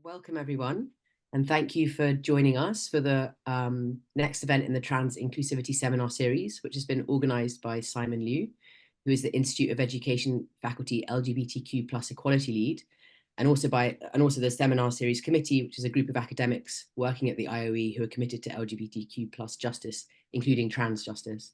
Welcome, everyone, and thank you for joining us for the next event in the Trans-inclusivity Seminar Series, which has been organized by Simon Liu, who is the Institute of Education Faculty LGBTQ Equality Lead, and also the Seminar Series Committee, which is a group of academics working at the IOE who are committed to LGBTQ justice, including trans justice.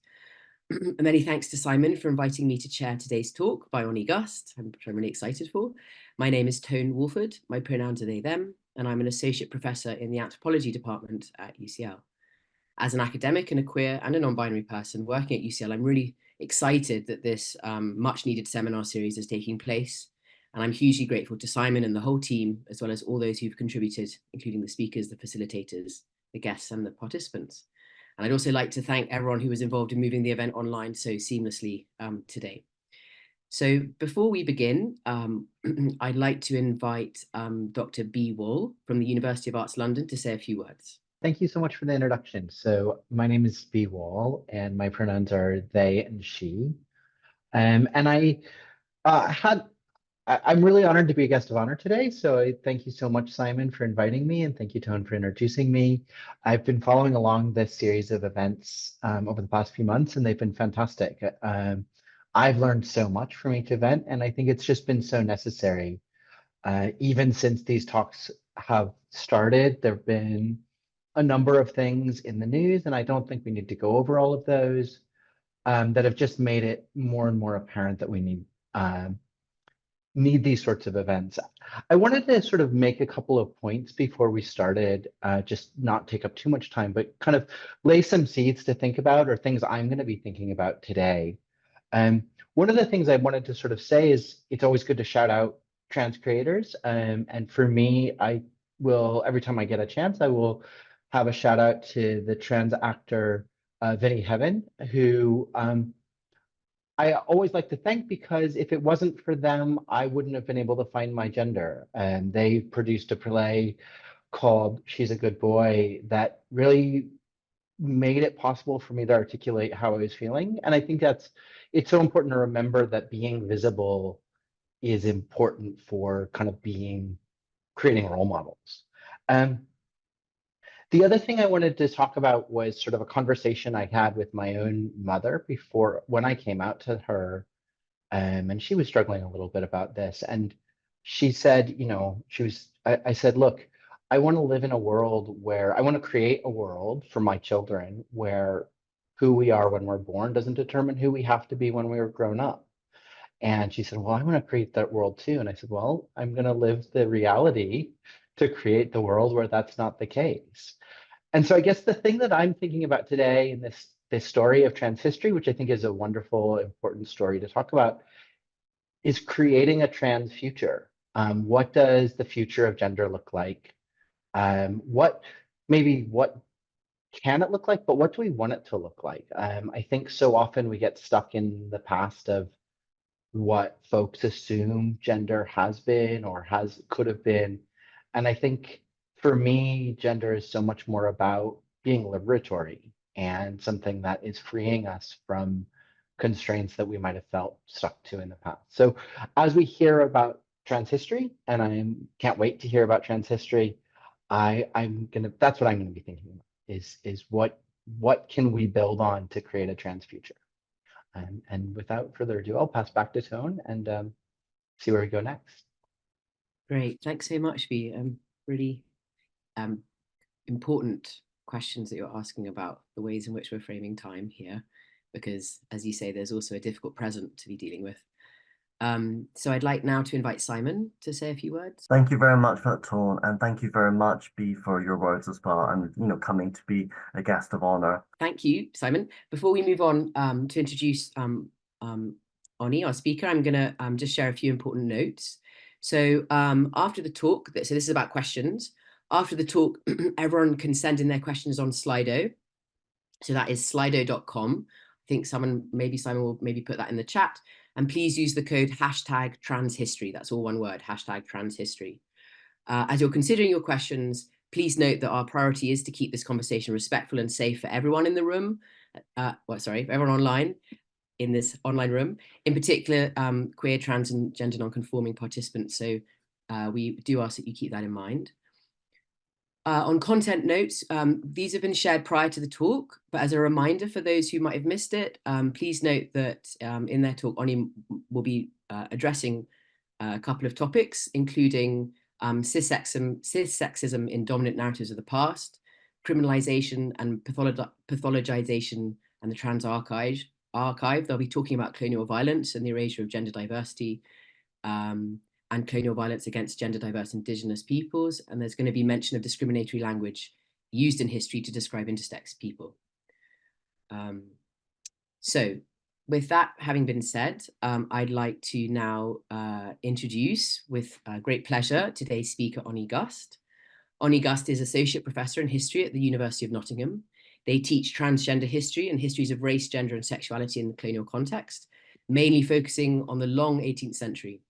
Many thanks to Simon for inviting me to chair today's talk by Oni Gust, which I'm really excited for. My name is Tone Wolford, my pronouns are they, them, and I'm an associate professor in the anthropology department at UCL. As an academic and a queer and a non-binary person working at UCL, I'm really excited that this much needed seminar series is taking place. And I'm hugely grateful to Simon and the whole team, as well as all those who've contributed, including the speakers, the facilitators, the guests, and the participants. And I'd also like to thank everyone who was involved in moving the event online so seamlessly today. So before we begin, I'd like to invite Dr. B. Wall from the University of Arts London to say a few words. Thank you so much for the introduction. So my name is B. Wall, and my pronouns are they and she. And I'm really honored to be a guest of honor today. So I thank you so much, Simon, for inviting me, and thank you, Tone, for introducing me. I've been following along this series of events over the past few months, and they've been fantastic. I've learned so much from each event, and I think it's just been so necessary. Even since these talks have started, there have been a number of things in the news, and I don't think we need to go over all of those, that have just made it more and more apparent that we need these sorts of events. I wanted to sort of make a couple of points before we started, just not take up too much time, but kind of lay some seeds to think about, or things I'm going to be thinking about today. One of the things I wanted to sort of say is it's always good to shout out trans creators. And for me, I will, every time I get a chance, I will have a shout out to the trans actor, Vinnie Heaven, who I always like to thank, because if it wasn't for them, I wouldn't have been able to find my gender. And they produced a play called She's a Good Boy that really made it possible for me to articulate how I was feeling. And I think it's so important to remember that being visible is important for kind of creating role models. The other thing I wanted to talk about was sort of a conversation I had with my own mother when I came out to her, and she was struggling a little bit about this. And she said, I said, look, I want to live in a world where I want to create a world for my children where who we are when we're born doesn't determine who we have to be when we were grown up. And she said, well, I want to create that world too. And I said, well, I'm going to live the reality to create the world where that's not the case. And so I guess the thing that I'm thinking about today in this story of trans history, which I think is a wonderful, important story to talk about, is creating a trans future. What does the future of gender look like? What can it look like, but what do we want it to look like? I think so often we get stuck in the past of what folks assume gender has been or could have been. And I think for me, gender is so much more about being liberatory and something that is freeing us from constraints that we might have felt stuck to in the past. So as we hear about trans history, and I can't wait to hear about trans history, that's what I'm gonna be thinking about, is what can we build on to create a trans future? And without further ado, I'll pass back to Tone and see where we go next. Great, thanks so much, V. Really important questions that you're asking about the ways in which we're framing time here, because as you say, there's also a difficult present to be dealing with. So I'd like now to invite Simon to say a few words. Thank you very much for that, Tone, and thank you very much, B, for your words as well, and coming to be a guest of honor. Thank you, Simon. Before we move on to introduce Oni, our speaker, I'm going to just share a few important notes. So after the talk, so this is about questions. After the talk, everyone can send in their questions on Slido. So that is slido.com. I think Simon will put that in the chat. And please use the code #transhistory. That's all one word, #transhistory. As you're considering your questions, please note that our priority is to keep this conversation respectful and safe for everyone in the room. For everyone online in this online room, in particular, queer, trans, and gender non-conforming participants. So we do ask that you keep that in mind. On content notes, these have been shared prior to the talk, but as a reminder for those who might have missed it, please note that in their talk, Oni will be addressing a couple of topics, including cissexism in dominant narratives of the past, criminalization and pathologization and the trans archive. They'll be talking about colonial violence and the erasure of gender diversity, and colonial violence against gender diverse indigenous peoples. And there's going to be mention of discriminatory language used in history to describe intersex people. So with that having been said, I'd like to now introduce with great pleasure today's speaker, Oni Gust. Oni Gust is Associate Professor in History at the University of Nottingham. They teach transgender history and histories of race, gender, and sexuality in the colonial context, mainly focusing on the long 18th century.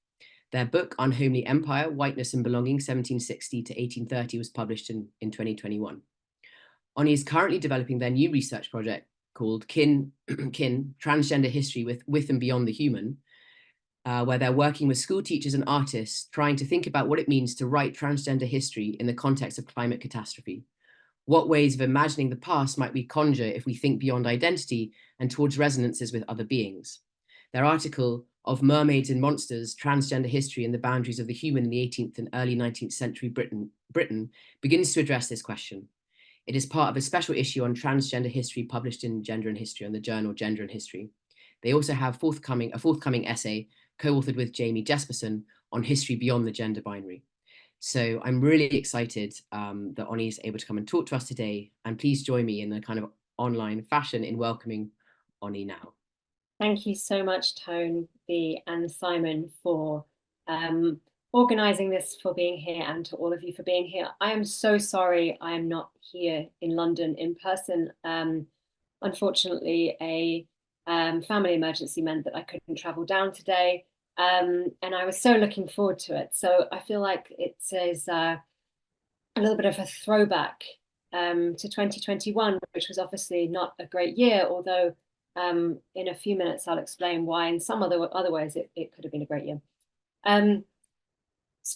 Their book, Unhomely Empire, Whiteness and Belonging, 1760 to 1830, was published in 2021. Oni is currently developing their new research project called Kin, Transgender History with and Beyond the Human, where they're working with school teachers and artists, trying to think about what it means to write transgender history in the context of climate catastrophe. What ways of imagining the past might we conjure if we think beyond identity and towards resonances with other beings? Their article, Of Mermaids and Monsters, Transgender History and the Boundaries of the Human in the 18th and early 19th century Britain, begins to address this question. It is part of a special issue on transgender history published in Gender and History on the journal Gender and History. They also have a forthcoming essay co-authored with Jamie Jesperson on history beyond the gender binary. So I'm really excited that Oni is able to come and talk to us today, and please join me in a kind of online fashion in welcoming Oni now. Thank you so much, Tone B and Simon, for organising this, for being here, and to all of you for being here. I am so sorry I am not here in London in person. Unfortunately, a family emergency meant that I couldn't travel down today, and I was so looking forward to it. So I feel like it is a little bit of a throwback to 2021, which was obviously not a great year, although in a few minutes I'll explain why in some other ways it could have been a great year.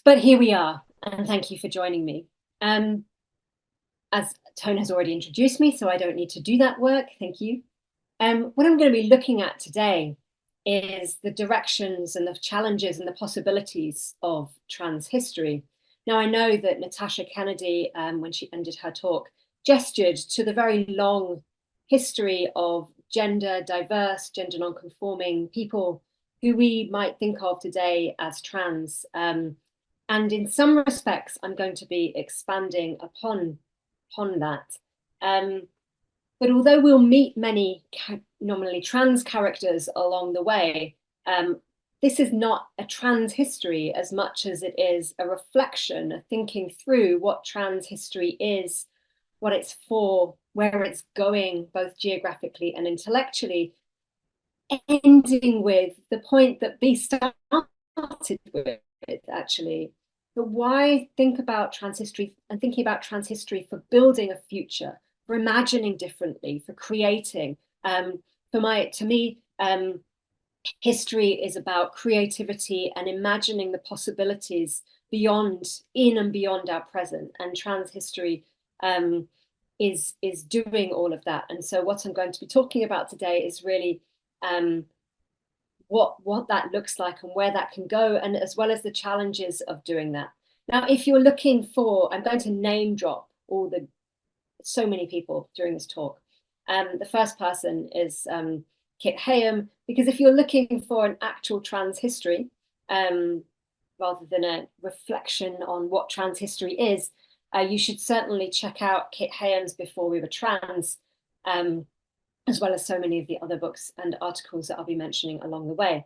But here we are, and thank you for joining me. As Tone has already introduced me, so I don't need to do that work, thank you. What I'm going to be looking at today is the directions and the challenges and the possibilities of trans history. Now, I know that Natasha Kennedy, when she ended her talk, gestured to the very long history of gender diverse, gender non-conforming people who we might think of today as trans. And in some respects, I'm going to be expanding upon that. But although we'll meet many nominally trans characters along the way, this is not a trans history as much as it is a reflection, a thinking through what trans history is, what it's for, where it's going, both geographically and intellectually, ending with the point that B started with, actually. But why think about trans history and thinking about trans history for building a future, for imagining differently, for creating? To me, history is about creativity and imagining the possibilities in and beyond our present, and trans history is doing all of that. And so what I'm going to be talking about today is really what that looks like and where that can go, and as well as the challenges of doing that. Now, if you're looking for, I'm going to name drop so many people during this talk. The first person is Kit Hayham, because if you're looking for an actual trans history, rather than a reflection on what trans history is, you should certainly check out Kit Hayham's Before We Were Trans, as well as so many of the other books and articles that I'll be mentioning along the way.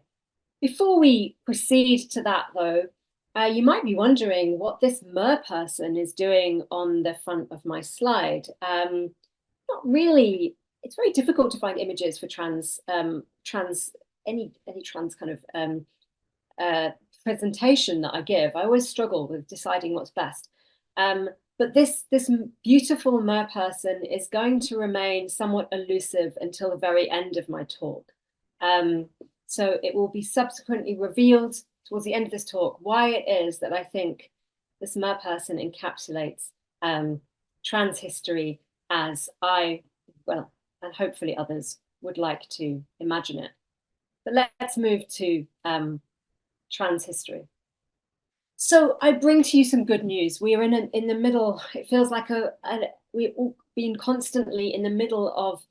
Before we proceed to that, though, you might be wondering what this mer person is doing on the front of my slide. Not really. It's very difficult to find images for any trans kind of presentation that I give. I always struggle with deciding what's best. But this beautiful mer person is going to remain somewhat elusive until the very end of my talk. So it will be subsequently revealed towards the end of this talk why it is that I think this mer person encapsulates trans history as well, and hopefully others would like to imagine it. But let's move to trans history. So I bring to you some good news. We are in the middle. It feels like we've been constantly in the middle of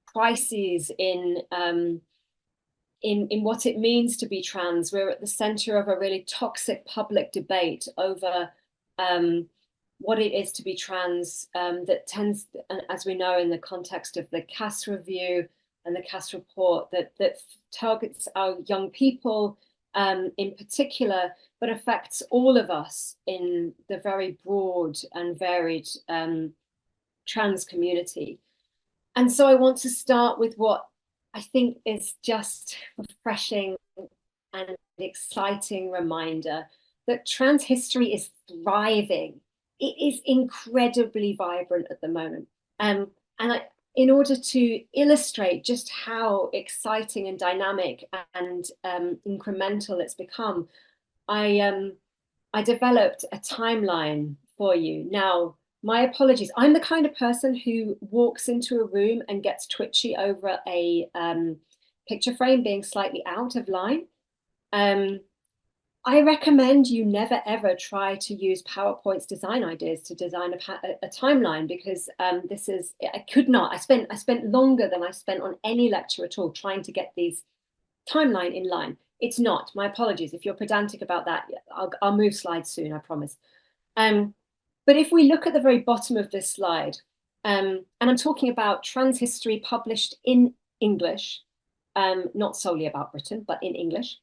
crises in what it means to be trans. We're at the center of a really toxic public debate over what it is to be trans, that tends, as we know in the context of the Cass review and the Cass report, that targets our young people in particular, but affects all of us in the very broad and varied trans community. And so I want to start with what I think is just refreshing and exciting reminder that trans history is thriving. It is incredibly vibrant at the moment. In order to illustrate just how exciting and dynamic and incremental it's become, I developed a timeline for you. Now, my apologies. I'm the kind of person who walks into a room and gets twitchy over a picture frame being slightly out of line. I recommend you never ever try to use PowerPoint's design ideas to design a timeline, because I could not. I spent longer than I spent on any lecture at all trying to get these timeline in line. It's not. My apologies. If you're pedantic about that, I'll move slides soon, I promise. But if we look at the very bottom of this slide, and I'm talking about trans history published in English, not solely about Britain, but in English.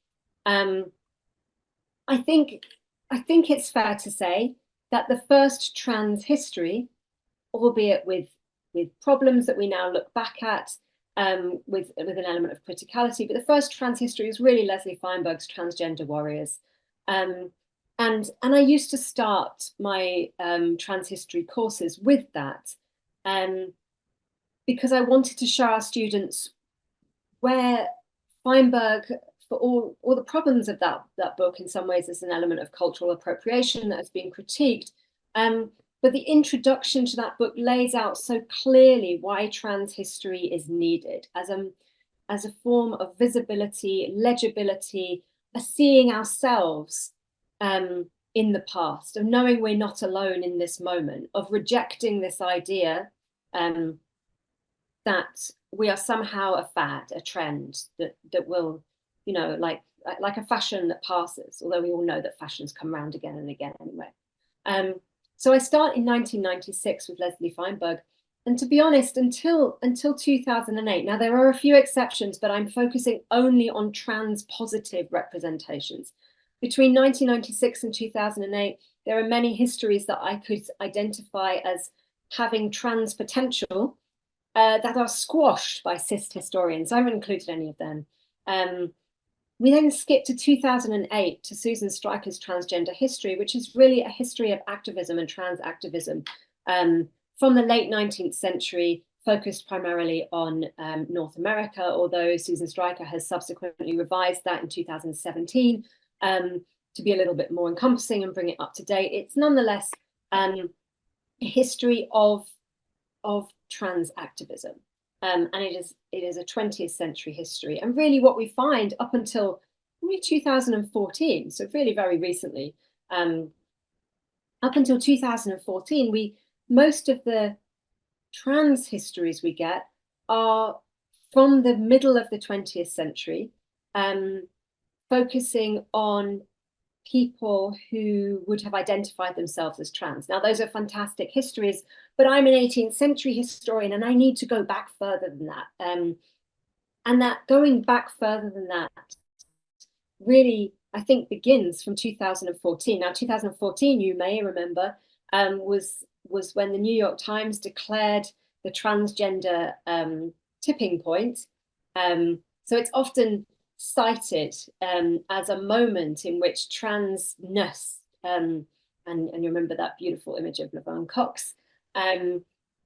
I think it's fair to say that the first trans history, albeit with problems that we now look back at, with an element of criticality, but the first trans history is really Leslie Feinberg's Transgender Warriors. And I used to start my trans history courses with that, because I wanted to show our students where Feinberg, for all the problems of that book, in some ways is an element of cultural appropriation that has been critiqued. But the introduction to that book lays out so clearly why trans history is needed as a form of visibility, legibility, a seeing ourselves in the past, of knowing we're not alone in this moment, of rejecting this idea that we are somehow a fad, a trend that will, like a fashion that passes, although we all know that fashions come round again and again anyway. So I start in 1996 with Leslie Feinberg, and to be honest, until 2008, now there are a few exceptions, but I'm focusing only on trans positive representations. Between 1996 and 2008, there are many histories that I could identify as having trans potential that are squashed by cis historians. I haven't included any of them. We then skip to 2008 to Susan Stryker's Transgender History, which is really a history of activism and trans activism from the late 19th century, focused primarily on North America, although Susan Stryker has subsequently revised that in 2017 to be a little bit more encompassing and bring it up to date. It's nonetheless a history of trans activism. And it is a 20th century history. And really what we find up until really 2014, so really very recently, up until 2014, most of the trans histories we get are from the middle of the 20th century, focusing on people who would have identified themselves as trans. Now, those are fantastic histories, but I'm an 18th century historian and I need to go back further than that. And that going back further than that really, I think, begins from 2014. Now, 2014, you may remember, was when the New York Times declared the transgender tipping point. So it's often cited as a moment in which transness, and you remember that beautiful image of Laverne Cox, and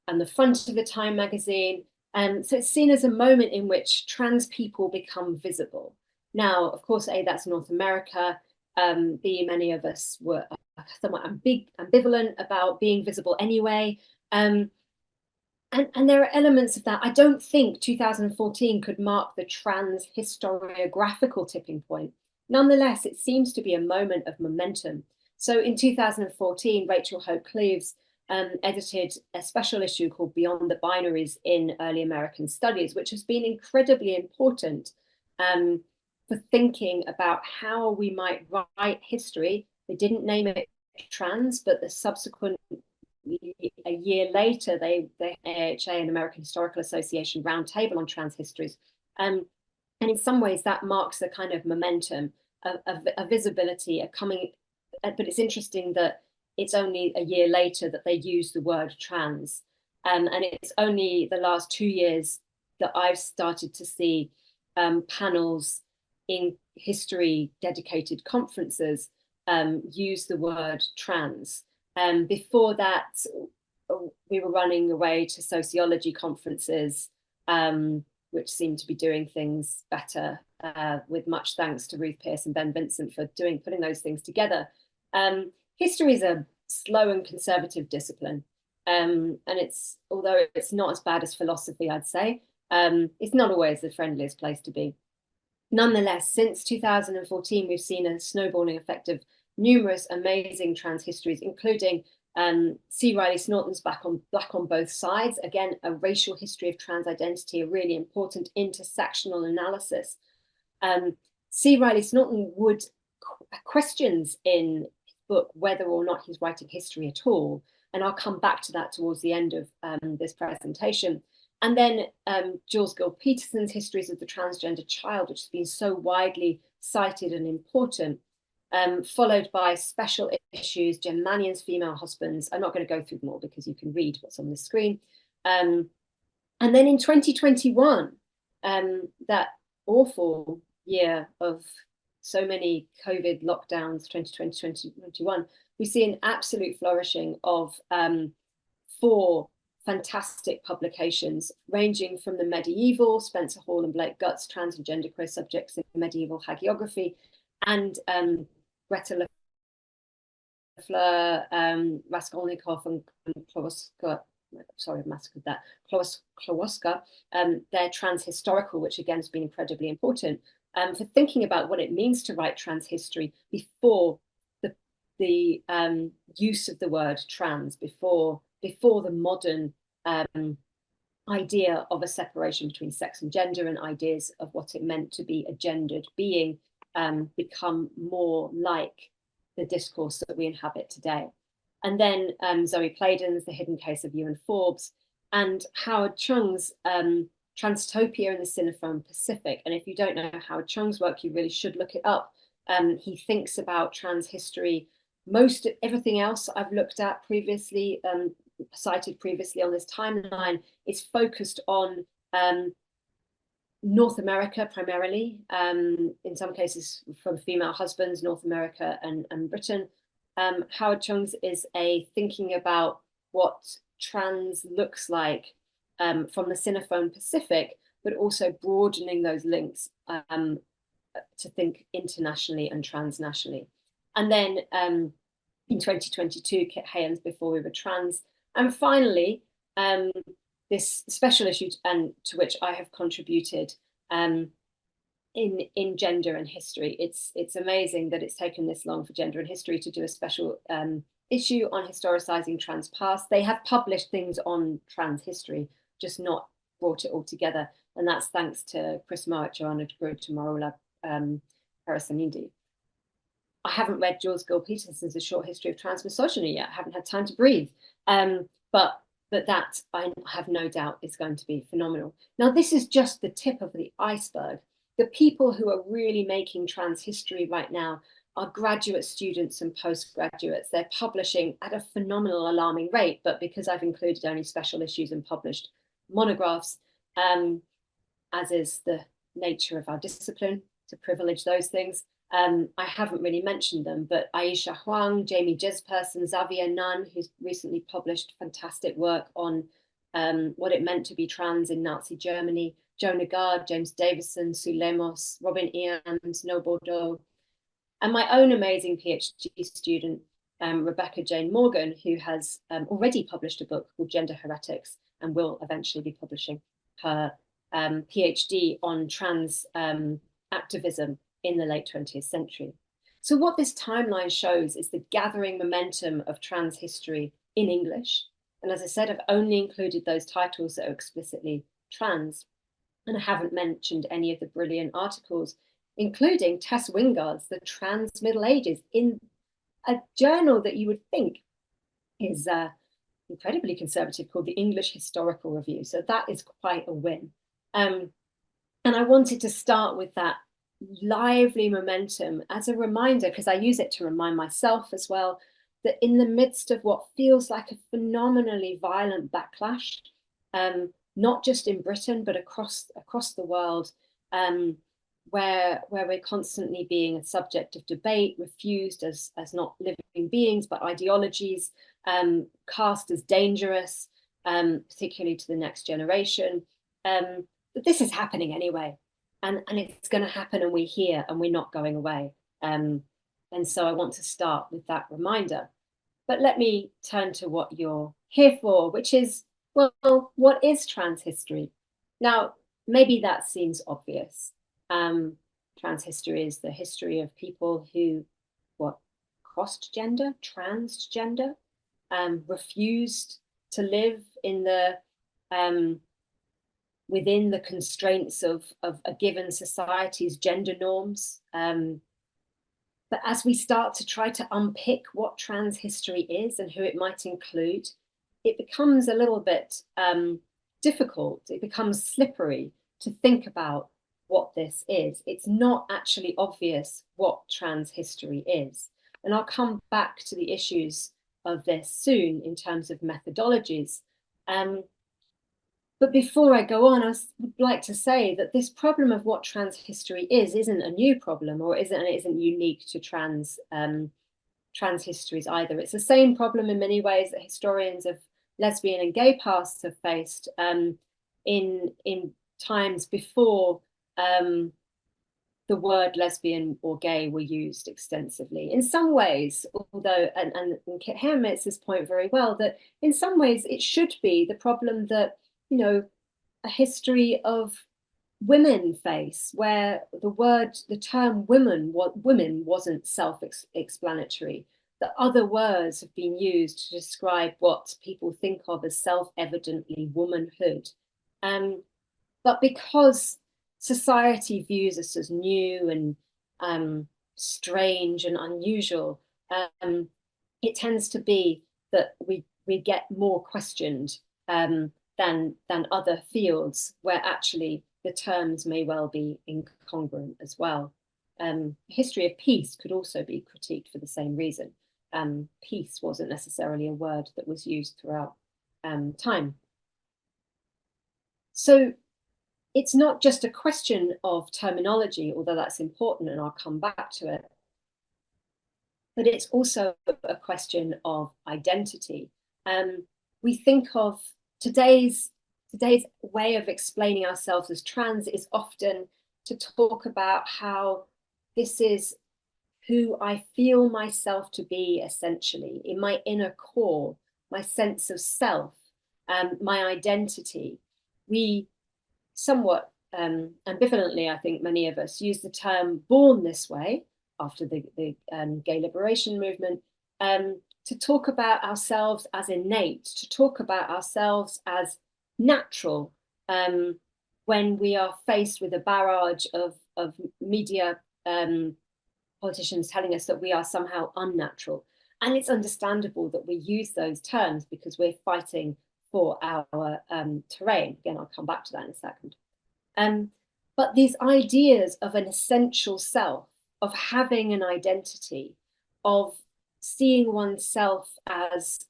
the front of the Time magazine. So it's seen as a moment in which trans people become visible. Now, of course, A, that's North America. B, many of us were somewhat ambivalent about being visible anyway. And there are elements of that. I don't think 2014 could mark the trans historiographical tipping point. Nonetheless, it seems to be a moment of momentum. So in 2014, Rachel Hope Cleaves edited a special issue called Beyond the Binaries in Early American Studies, which has been incredibly important for thinking about how we might write history. They didn't name it trans, but the subsequent, a year later, the AHA and American Historical Association roundtable on trans histories. And in some ways that marks a kind of momentum, a visibility, a coming, but it's interesting that it's only a year later that they use the word trans. And it's only the last 2 years that I've started to see panels in history dedicated conferences use the word trans. Before that, we were running away to sociology conferences, which seemed to be doing things better, with much thanks to Ruth Pearce and Ben Vincent for putting those things together. History is a slow and conservative discipline, and although it's not as bad as philosophy, I'd say, it's not always the friendliest place to be. Nonetheless, since 2014, we've seen a snowballing effect of numerous amazing trans histories, including C. Riley Snorton's Black on Both Sides, again, a racial history of trans identity, a really important intersectional analysis. C. Riley Snorton would questions in his book whether or not he's writing history at all, and I'll come back to that towards the end of this presentation. And then Jules Gill-Peterson's Histories of the Transgender Child, which has been so widely cited and important, followed by special issues, Jem Mannion's Female Husbands. I'm not going to go through them all because you can read what's on the screen. And then in 2021, that awful year of so many COVID lockdowns, 2020, 2021, we see an absolute flourishing of 4 fantastic publications, ranging from the medieval, Spencer Hall and Blake Gutt's Trans and Gender Queer Subjects in Medieval Hagiography, and Greta Lafleur, Raskolnikov and Klowoska, sorry, I've massacred that, Klowoska, their Trans Historical, which again has been incredibly important for thinking about what it means to write trans history before the use of the word trans, before the modern idea of a separation between sex and gender, and ideas of what it meant to be a gendered being become more like the discourse that we inhabit today. And then Zoe Playden's The Hidden Case of Ewan Forbes, and Howard Chung's Transtopia in the Cinephone Pacific. And if you don't know Howard Chung's work, you really should look it up. He thinks about trans history. Everything else I've looked at previously, cited previously on this timeline, is focused on North America primarily, in some cases from Female Husbands, North America and Britain. Howard Chung's is a thinking about what trans looks like from the Cinephone Pacific, but also broadening those links to think internationally and transnationally. And then in 2022, Kit Haynes' Before We Were Trans. And finally, this special issue to which I have contributed in gender and history. It's amazing that it's taken this long for gender and history to do a special issue on historicizing trans past. They have published things on trans history, just not brought it all together. And that's thanks to Chris Mark, Joanna DeGroot, Marola Parasamindi. I haven't read Jules Gill-Peterson's A Short History of Trans Misogyny yet. I haven't had time to breathe. But that I have no doubt is going to be phenomenal. Now, this is just the tip of the iceberg. The people who are really making trans history right now are graduate students and postgraduates. They're publishing at a phenomenal, alarming rate, but because I've included only special issues and published monographs, as is the nature of our discipline, to privilege those things, I haven't really mentioned them, but Aisha Huang, Jamie Jesperson, Xavier Nunn, who's recently published fantastic work on what it meant to be trans in Nazi Germany, Jonah Gard, James Davison, Sue Lemos, Robin Iams, No Bordeaux, and my own amazing PhD student, Rebecca Jane Morgan, who has already published a book called Gender Heretics and will eventually be publishing her PhD on trans activism in the late 20th century. So what this timeline shows is the gathering momentum of trans history in English. And as I said, I've only included those titles that are explicitly trans. And I haven't mentioned any of the brilliant articles, including Tess Wingard's The Trans Middle Ages, in a journal that you would think is incredibly conservative, called the English Historical Review. So that is quite a win. And I wanted to start with that lively momentum as a reminder, because I use it to remind myself as well, that in the midst of what feels like a phenomenally violent backlash, not just in Britain, but across the world, where we're constantly being a subject of debate, refused as not living beings, but ideologies, cast as dangerous, particularly to the next generation. But this is happening anyway, and it's going to happen, and we're here, and we're not going away. And so I want to start with that reminder. But let me turn to what you're here for, which is, well, what is trans history? Now, maybe that seems obvious. Trans history is the history of people who, crossed gender, transgender, refused to live in the within the constraints of a given society's gender norms. But as we start to try to unpick what trans history is and who it might include, it becomes a little bit difficult. It becomes slippery to think about what this is. It's not actually obvious what trans history is. And I'll come back to the issues of this soon in terms of methodologies. But before I go on, I would like to say that this problem of what trans history isn't a new problem, or it isn't unique to trans histories either. It's the same problem in many ways that historians of lesbian and gay pasts have faced in times before the word lesbian or gay were used extensively. In some ways, although, and Kit Hare makes this point very well, that in some ways it should be the problem that, a history of women face, where the term women wasn't self-explanatory, that other words have been used to describe what people think of as self-evidently womanhood. But because society views us as new and strange and unusual, it tends to be that we get more questioned than other fields where actually the terms may well be incongruent as well. History of peace could also be critiqued for the same reason. Peace wasn't necessarily a word that was used throughout time. So it's not just a question of terminology, although that's important, and I'll come back to it, but it's also a question of identity. We think of today's way of explaining ourselves as trans is often to talk about how this is who I feel myself to be, essentially, in my inner core, my sense of self, my identity. We somewhat ambivalently, I think many of us use the term born this way after the gay liberation movement, to talk about ourselves as innate, to talk about ourselves as natural, when we are faced with a barrage of media politicians telling us that we are somehow unnatural. And it's understandable that we use those terms because we're fighting for our terrain. Again, I'll come back to that in a second. But these ideas of an essential self, of having an identity, of seeing oneself as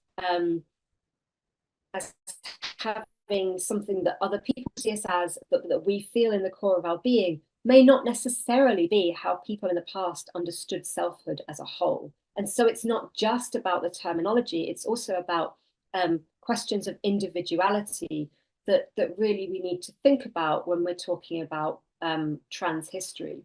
having something that other people see us as, that we feel in the core of our being, may not necessarily be how people in the past understood selfhood as a whole. And so it's not just about the terminology, it's also about questions of individuality that really we need to think about when we're talking about trans history.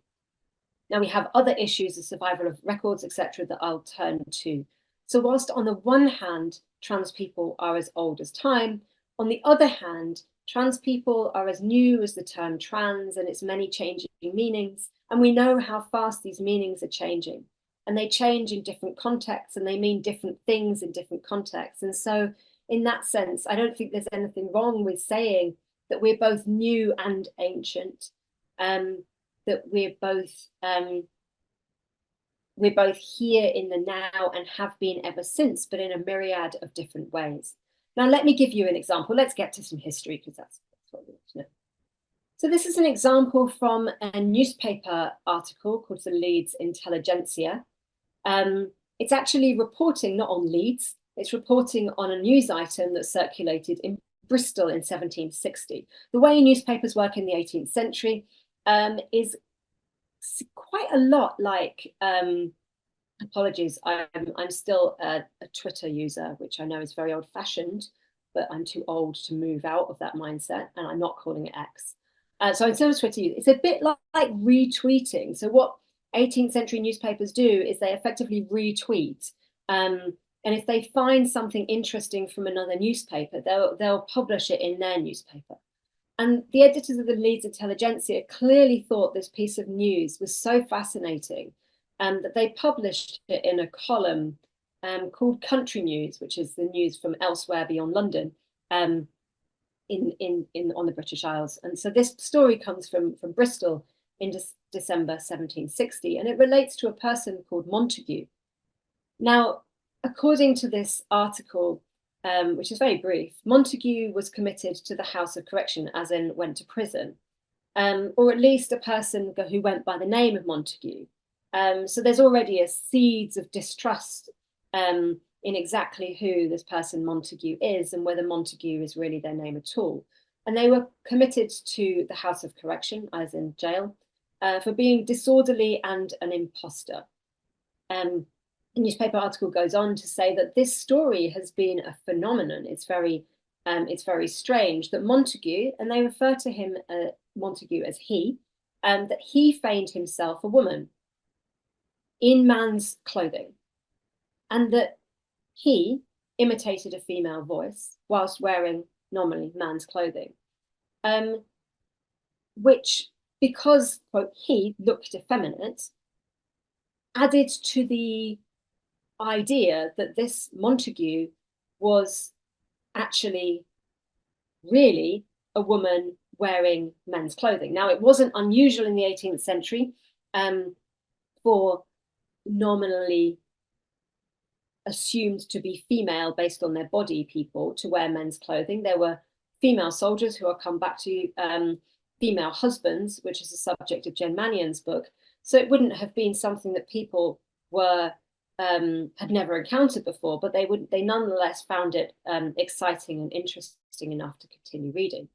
Now we have other issues, the survival of records, etc., that I'll turn to So whilst on the one hand, trans people are as old as time, on the other hand, trans people are as new as the term trans and its many changing meanings. And we know how fast these meanings are changing. And they change in different contexts and they mean different things in different contexts. And so in that sense, I don't think there's anything wrong with saying that we're both new and ancient, that we're both here in the now and have been ever since, but in a myriad of different ways. Now, let me give you an example. Let's get to some history because that's what we want to know. So this is an example from a newspaper article called the Leeds Intelligentsia. It's actually reporting not on Leeds, it's reporting on a news item that circulated in Bristol in 1760. The way newspapers work in the 18th century is quite a lot like, apologies, I'm still a Twitter user, which I know is very old fashioned, but I'm too old to move out of that mindset and I'm not calling it X. So instead of Twitter, it's a bit like retweeting. So what 18th century newspapers do is they effectively retweet. And if they find something interesting from another newspaper, they'll publish it in their newspaper. And the editors of the Leeds Intelligentsia clearly thought this piece of news was so fascinating that they published it in a column called Country News, which is the news from elsewhere beyond London, on the British Isles. And so this story comes from Bristol in December 1760, and it relates to a person called Montague. Now, according to this article, which is very brief, Montague was committed to the House of Correction, as in went to prison, or at least a person who went by the name of Montague. So there's already a seeds of distrust in exactly who this person Montague is and whether Montague is really their name at all. And they were committed to the House of Correction, as in jail, for being disorderly and an imposter. The newspaper article goes on to say that this story has been a phenomenon. It's very strange that Montague, and they refer to him, Montague, as he, that he feigned himself a woman in man's clothing, and that he imitated a female voice whilst wearing nominally man's clothing, which, because, quote, he looked effeminate, added to the idea that this Montague was actually really a woman wearing men's clothing. Now, it wasn't unusual in the 18th century for nominally assumed to be female based on their body people to wear men's clothing. There were female soldiers, who I'll come back to, female husbands, which is the subject of Jen Mannion's book. So it wouldn't have been something that people were had never encountered before, but they nonetheless found it exciting and interesting enough to continue reading.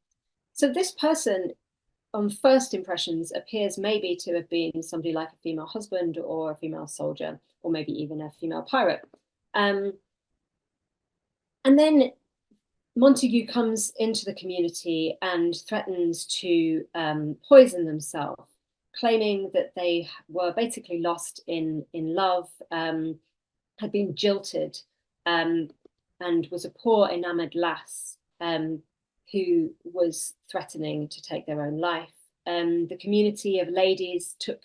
So this person, on first impressions, appears maybe to have been somebody like a female husband or a female soldier, or maybe even a female pirate. And then Montague comes into the community and threatens to poison themselves, claiming that they were basically lost in love, had been jilted, and was a poor enamored lass who was threatening to take their own life. The community of ladies took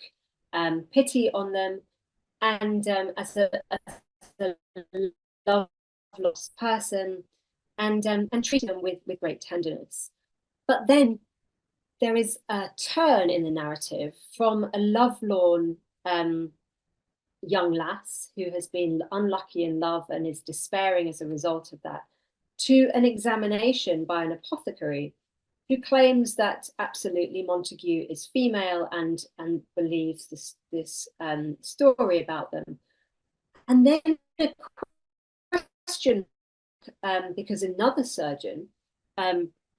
pity on them, and as a love-lost person, and treated them with great tenderness. But then there is a turn in the narrative from a lovelorn young lass who has been unlucky in love and is despairing as a result of that, to an examination by an apothecary who claims that absolutely Montague is female and believes this story about them. And then a question, because another surgeon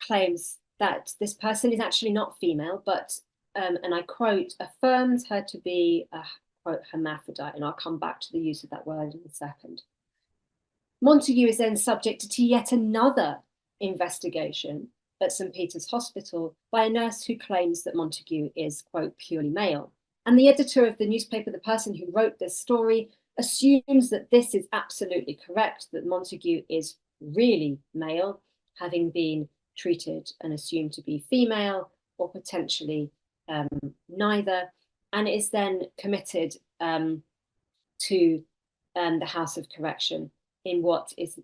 claims that this person is actually not female, but, and I quote, affirms her to be a, quote, hermaphrodite, and I'll come back to the use of that word in a second. Montague is then subjected to yet another investigation at St. Peter's Hospital by a nurse who claims that Montague is, quote, purely male. And the editor of the newspaper, the person who wrote this story, assumes that this is absolutely correct, that Montagu is really male, having been treated and assumed to be female, or potentially neither, and is then committed to the House of Correction in what is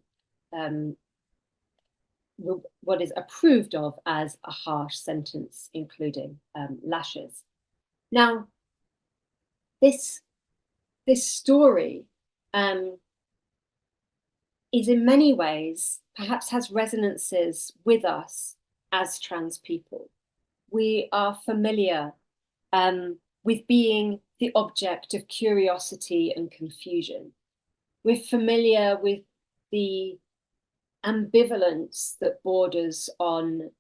approved of as a harsh sentence, including lashes. Now, this story is in many ways, perhaps has resonances with us as trans people. We are familiar with being the object of curiosity and confusion. We're familiar with the ambivalence that borders on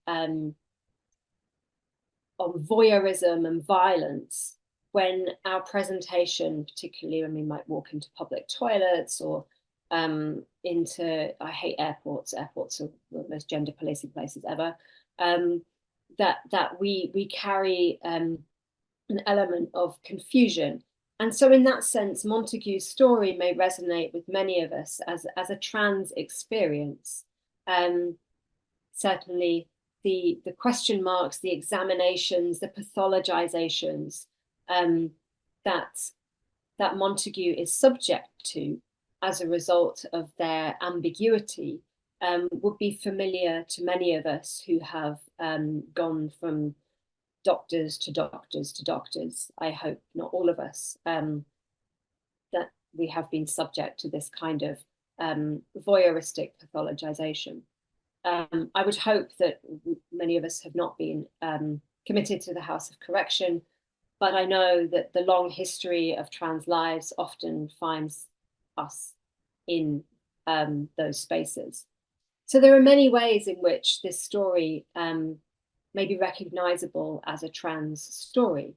voyeurism and violence when our presentation, particularly when we might walk into public toilets or into, I hate airports. Airports are the most gender policing places ever. That we carry an element of confusion. And so in that sense, Montagu's story may resonate with many of us as a trans experience. Certainly the question marks, the examinations, the pathologizations that Montagu is subject to as a result of their ambiguity would be familiar to many of us who have gone from doctors to doctors to doctors. I hope not all of us, that we have been subject to this kind of voyeuristic pathologization. I would hope that many of us have not been committed to the House of Correction, but I know that the long history of trans lives often finds us in those spaces. So there are many ways in which this story may be recognizable as a trans story.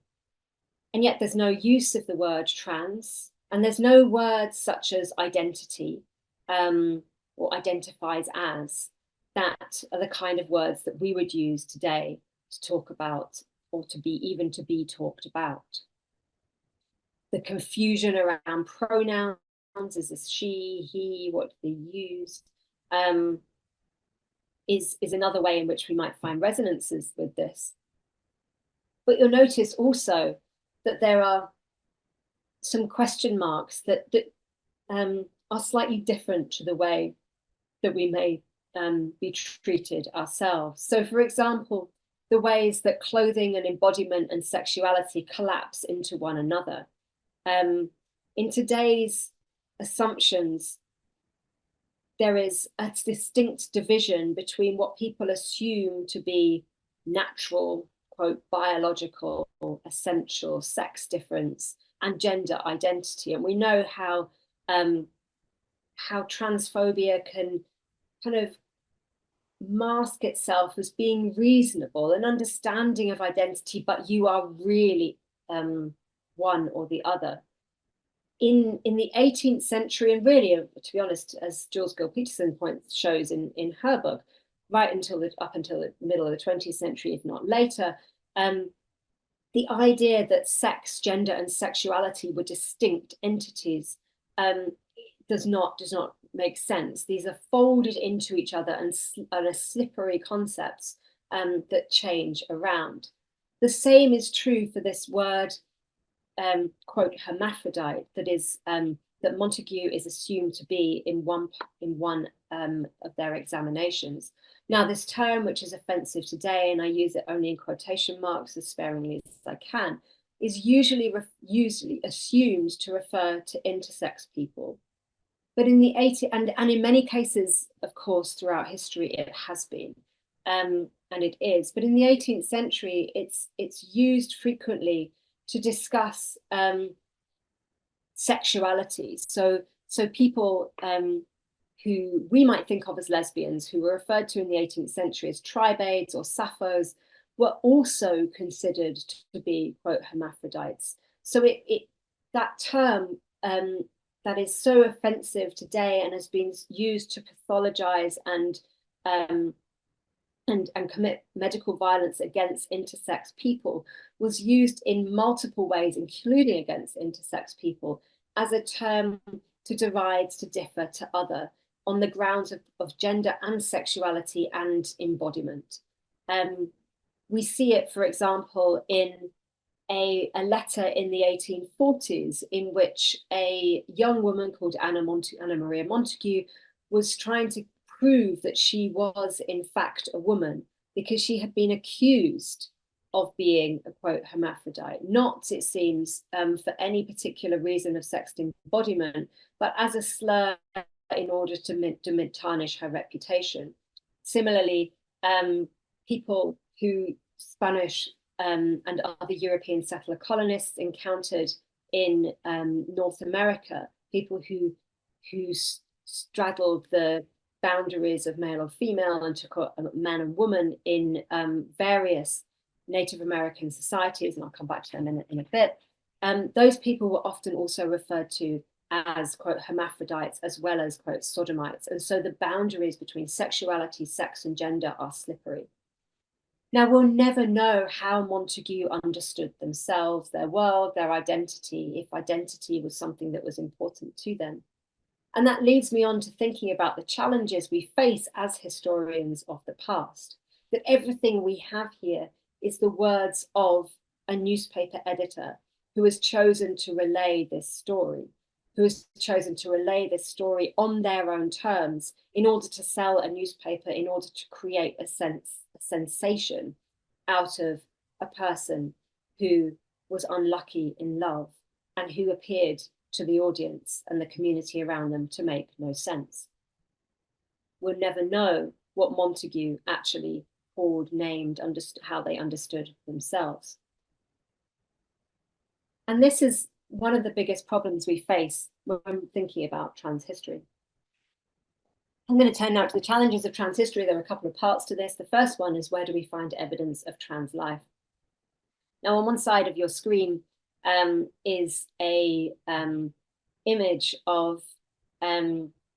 And yet there's no use of the word trans, and there's no words such as identity or identifies as, that are the kind of words that we would use today to talk about, or to be talked about. The confusion around pronouns, is this she, he, what do they use, is another way in which we might find resonances with this. But you'll notice also that there are some question marks that are slightly different to the way that we may be treated ourselves. So for example, the ways that clothing and embodiment and sexuality collapse into one another. In today's assumptions, there is a distinct division between what people assume to be natural, quote, biological, essential, sex difference, and gender identity. And we know how transphobia can kind of mask itself as being reasonable, an understanding of identity, but you are really one or the other. In the 18th century, and really, to be honest, as Jules Gill-Peterson shows in her book, right up until the middle of the 20th century, if not later, the idea that sex, gender, and sexuality were distinct entities does not make sense. These are folded into each other and are slippery concepts that change around. The same is true for this word, quote, hermaphrodite, that is that Montagu is assumed to be in one of their examinations. Now, this term, which is offensive today, and I use it only in quotation marks as sparingly as I can, is usually assumed to refer to intersex people. But in the 80s, and in many cases, of course, throughout history, it has been, and it is. But in the 18th century, it's used frequently to discuss sexuality. So people who we might think of as lesbians, who were referred to in the 18th century as tribades or sapphos, were also considered to be, quote, hermaphrodites. So that term that is so offensive today and has been used to pathologize and commit medical violence against intersex people was used in multiple ways, including against intersex people as a term to divide, to differ, to other, on the grounds of gender and sexuality and embodiment. We see it, for example, in a letter in the 1840s in which a young woman called Anna Maria Montague was trying to prove that she was in fact a woman because she had been accused of being a, quote, hermaphrodite, not, it seems, for any particular reason of sex embodiment, but as a slur in order to tarnish her reputation. Similarly, people who Spanish and other European settler colonists encountered in North America, people who straddled the boundaries of male or female and took a man and woman in various Native American societies, and I'll come back to them in a bit. Those people were often also referred to as, quote, hermaphrodites, as well as, quote, sodomites. And so the boundaries between sexuality, sex, and gender are slippery. Now, we'll never know how Montague understood themselves, their world, their identity, if identity was something that was important to them. And that leads me on to thinking about the challenges we face as historians of the past, that everything we have here is the words of a newspaper editor who has chosen to relay this story, who has chosen to relay this story on their own terms in order to sell a newspaper, in order to create a sensation out of a person who was unlucky in love and who appeared to the audience and the community around them to make no sense. We'll never know what Montague actually called, named, how they understood themselves. And this is one of the biggest problems we face when thinking about trans history. I'm going to turn now to the challenges of trans history. There are a couple of parts to this. The first one is, where do we find evidence of trans life? Now, on one side of your screen is a image of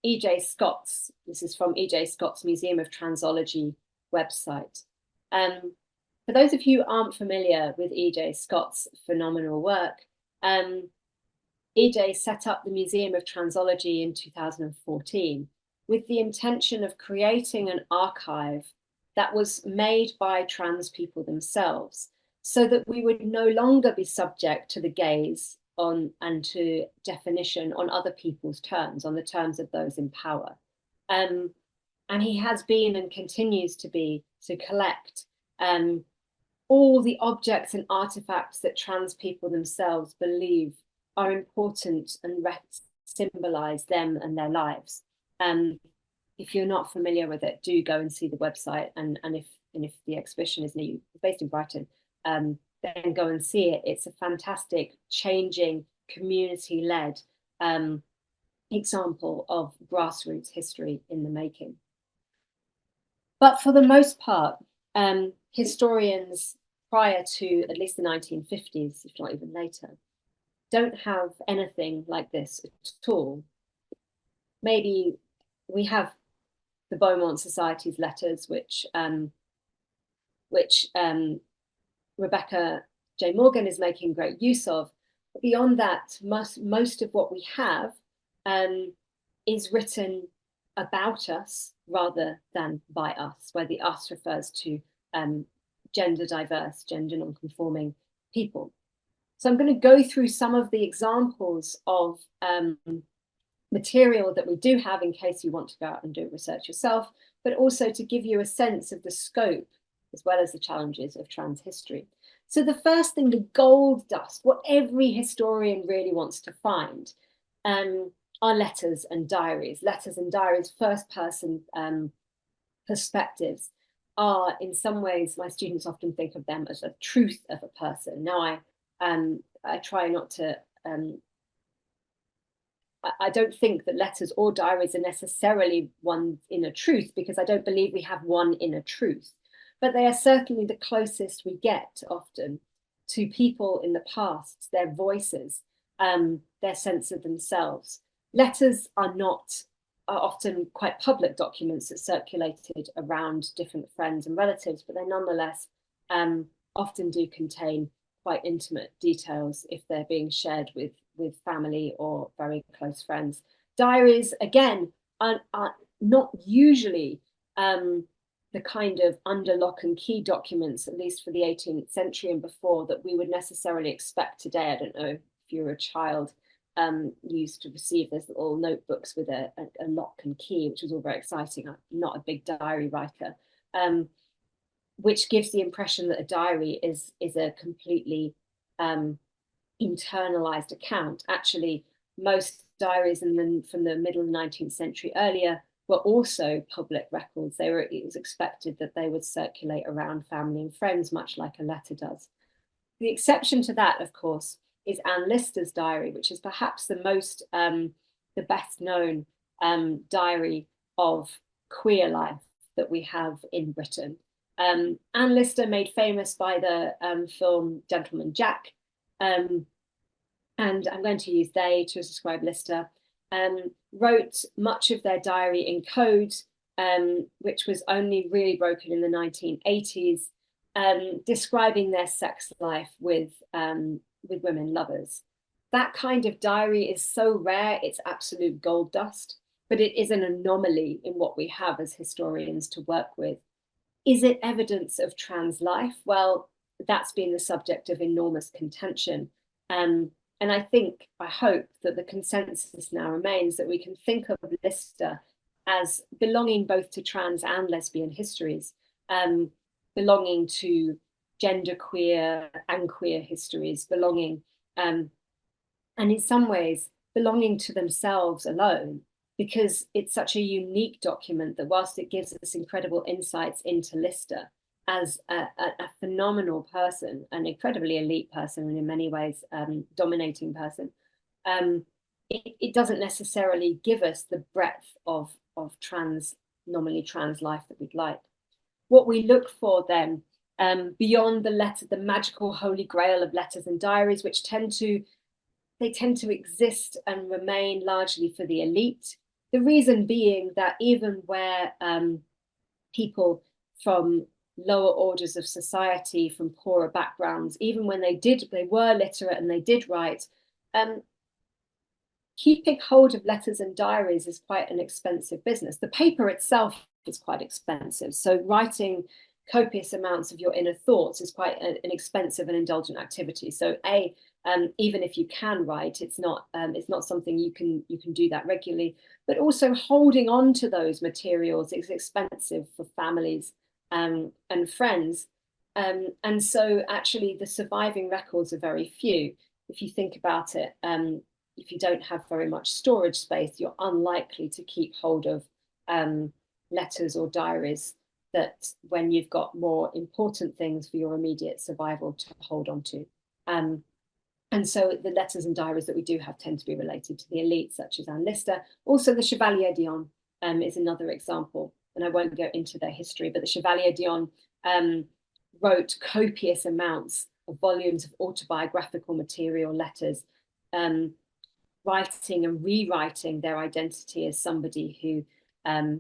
E.J. Scott's. This is from E.J. Scott's Museum of Transology website. For those of you who aren't familiar with E.J. Scott's phenomenal work, E.J. set up the Museum of Transology in 2014 with the intention of creating an archive that was made by trans people themselves, so that we would no longer be subject to the gaze on and to definition on other people's terms, on the terms of those in power. And he has been and continues to be, to collect all the objects and artifacts that trans people themselves believe are important and symbolize them and their lives. If you're not familiar with it, do go and see the website, and if the exhibition is near you, it's based in Brighton, then go and see it. It's a fantastic, changing, community-led example of grassroots history in the making. But for the most part, historians prior to at least the 1950s, if not even later, don't have anything like this at all. Maybe we have the Beaumont Society's letters, which Rebecca J. Morgan is making great use of. But beyond that, most of what we have is written about us rather than by us, where the us refers to gender diverse, gender non-conforming people. So I'm going to go through some of the examples of material that we do have in case you want to go out and do research yourself, but also to give you a sense of the scope as well as the challenges of trans history. So the first thing, the gold dust, what every historian really wants to find are letters and diaries. Letters and diaries, first person perspectives, are in some ways, my students often think of them as a truth of a person. Now I try not to, I don't think that letters or diaries are necessarily one inner truth, because I don't believe we have one inner truth, but they are certainly the closest we get often to people in the past, their voices, their sense of themselves. Letters are often quite public documents that circulated around different friends and relatives, but they nonetheless often do contain quite intimate details if they're being shared with family or very close friends. Diaries, again, are not usually the kind of under lock and key documents, at least for the 18th century and before, that we would necessarily expect today. I don't know if you're a child, used to receive those little notebooks with a lock and key, which was all very exciting. I'm not a big diary writer, which gives the impression that a diary is a completely internalized account. Actually, most diaries from the middle of the 19th century earlier were also public records. It was expected that they would circulate around family and friends, much like a letter does. The exception to that, of course, is Anne Lister's diary, which is perhaps the best known diary of queer life that we have in Britain. Anne Lister, made famous by the film Gentleman Jack, and I'm going to use they to describe Lister, wrote much of their diary in code, which was only really broken in the 1980s, describing their sex life with women lovers. That kind of diary is so rare, it's absolute gold dust, but it is an anomaly in what we have as historians to work with. Is it evidence of trans life? Well, that's been the subject of enormous contention. And I hope that the consensus now remains that we can think of Lister as belonging both to trans and lesbian histories, belonging to genderqueer and queer histories, belonging, and in some ways, belonging to themselves alone, because it's such a unique document that whilst it gives us incredible insights into Lister as a phenomenal person, an incredibly elite person, and in many ways dominating person, it doesn't necessarily give us the breadth of nominally trans life that we'd like. What we look for then, beyond the magical holy grail of letters and diaries, which tend to exist and remain largely for the elite. The reason being that even where people from lower orders of society, from poorer backgrounds, even when they were literate and they did write, keeping hold of letters and diaries is quite an expensive business. The paper itself is quite expensive. So writing copious amounts of your inner thoughts is quite an expensive and indulgent activity. So even if you can write, it's not something you can do that regularly. But also holding on to those materials is expensive for families and friends. And so actually the surviving records are very few. If you think about it, if you don't have very much storage space, you're unlikely to keep hold of letters or diaries that when you've got more important things for your immediate survival to hold on to. And so the letters and diaries that we do have tend to be related to the elite, such as Anne Lister. Also, the Chevalier d'Eon is another example, and I won't go into their history, but the Chevalier d'Eon wrote copious amounts of volumes of autobiographical material, letters, writing and rewriting their identity as somebody who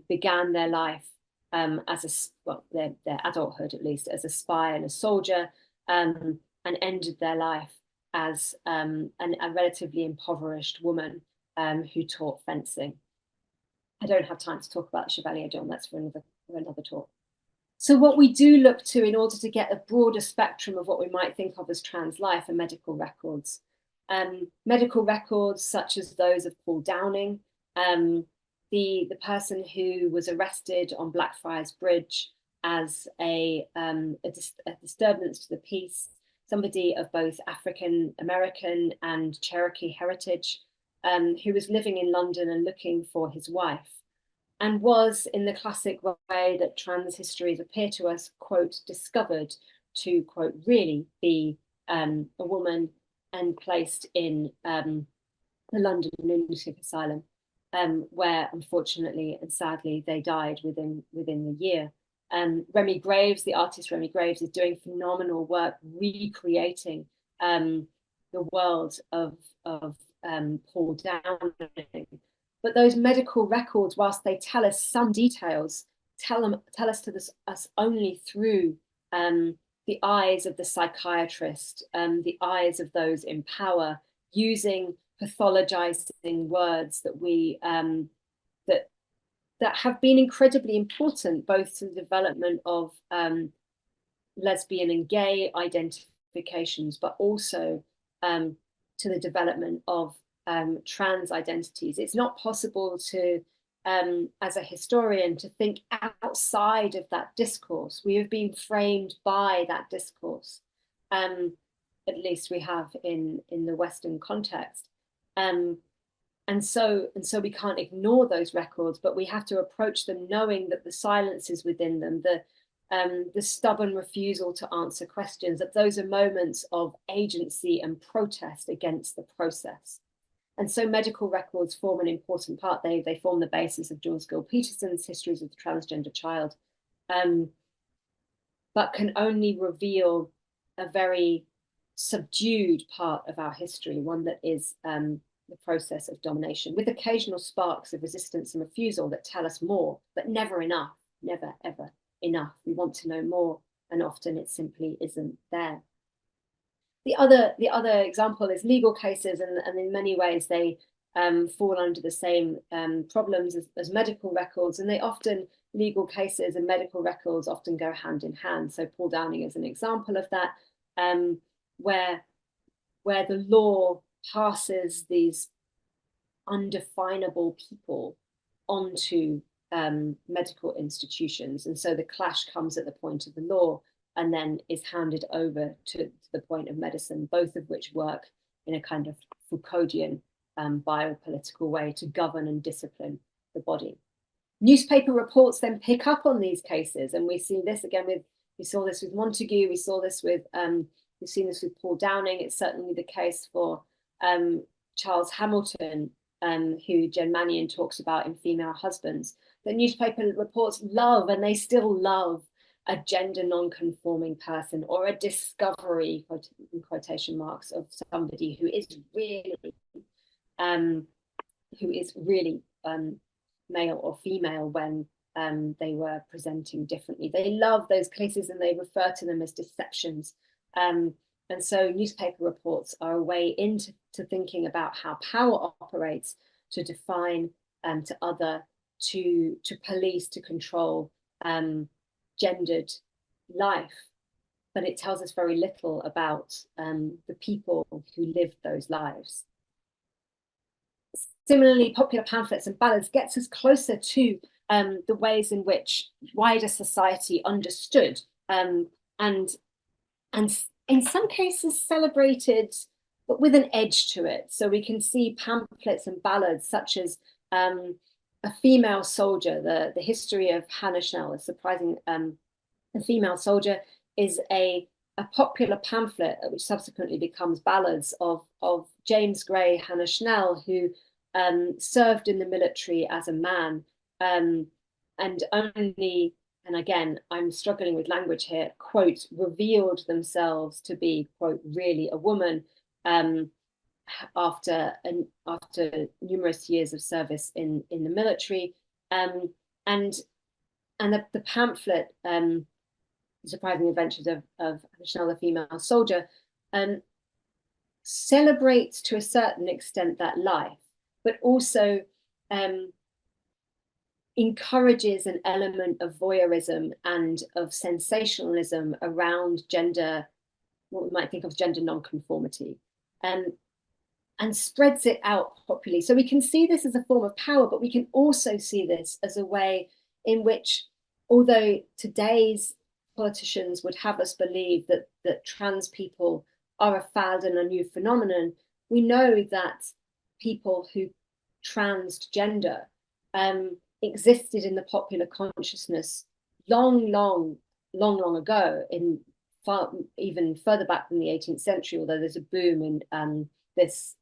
began their life their adulthood at least, as a spy and a soldier, and ended their life as a relatively impoverished woman who taught fencing. I don't have time to talk about the Chevalier d'Eon, that's for another talk. So what we do look to in order to get a broader spectrum of what we might think of as trans life are medical records. Medical records such as those of Paul Downing, the person who was arrested on Blackfriars Bridge as a disturbance to the peace, somebody of both African American and Cherokee heritage, who was living in London and looking for his wife, and was, in the classic way that trans histories appear to us, quote, discovered to, quote, really be a woman and placed in the London Lunatic Asylum, where unfortunately and sadly they died within the year. Remy Graves, the artist Remy Graves, is doing phenomenal work recreating the world of Paul Downing. But those medical records, whilst they tell us some details, tell us only through the eyes of the psychiatrist, the eyes of those in power, using pathologizing words that we that have been incredibly important, both to the development of lesbian and gay identifications, but also to the development of trans identities. It's not possible to, as a historian, to think outside of that discourse. We have been framed by that discourse, at least we have in the Western context. And so we can't ignore those records, but we have to approach them knowing that the silences within them, the stubborn refusal to answer questions, that those are moments of agency and protest against the process. And so medical records form an important part. They form the basis of George Gill Peterson's Histories of the Transgender Child, but can only reveal a very subdued part of our history, one that is the process of domination, with occasional sparks of resistance and refusal that tell us more, but never enough, never, ever enough. We want to know more, and often it simply isn't there. The other example is legal cases, and in many ways they fall under the same problems as medical records, and legal cases and medical records often go hand in hand. So Paul Downing is an example of that, where the law passes these undefinable people onto medical institutions, and so the clash comes at the point of the law and then is handed over to the point of medicine, both of which work in a kind of Foucauldian biopolitical way to govern and discipline the body. Newspaper reports then pick up on these cases, and we see this again we saw this with Montagu, we've seen this with Paul Downing. It's certainly the case for Charles Hamilton, who Jen Mannion talks about in Female Husbands, that newspaper reports love, and they still love, a gender non-conforming person or a discovery, in quotation marks, of somebody who is really male or female when they were presenting differently. They love those cases and they refer to them as deceptions. And so newspaper reports are a way into thinking about how power operates to define, to other, to police, to control gendered life. But it tells us very little about the people who lived those lives. Similarly, popular pamphlets and ballads gets us closer to the ways in which wider society understood and in some cases celebrated, but with an edge to it. So we can see pamphlets and ballads such as A Female Soldier, the history of Hannah Schnell, a surprising A Female Soldier is a popular pamphlet which subsequently becomes ballads of James Gray Hannah Schnell, who served in the military as a man, and only, and again, I'm struggling with language here, quote, revealed themselves to be, quote, really a woman after numerous years of service in the military. And the pamphlet, Surprising Adventures of Chanel, the Female Soldier, celebrates to a certain extent that life, but also encourages an element of voyeurism and of sensationalism around gender, what we might think of gender nonconformity, and spreads it out popularly. So we can see this as a form of power, but we can also see this as a way in which, although today's politicians would have us believe that trans people are a fad and a new phenomenon, we know that people who transgender existed in the popular consciousness long ago, in even further back than the 18th century, although there's a boom in this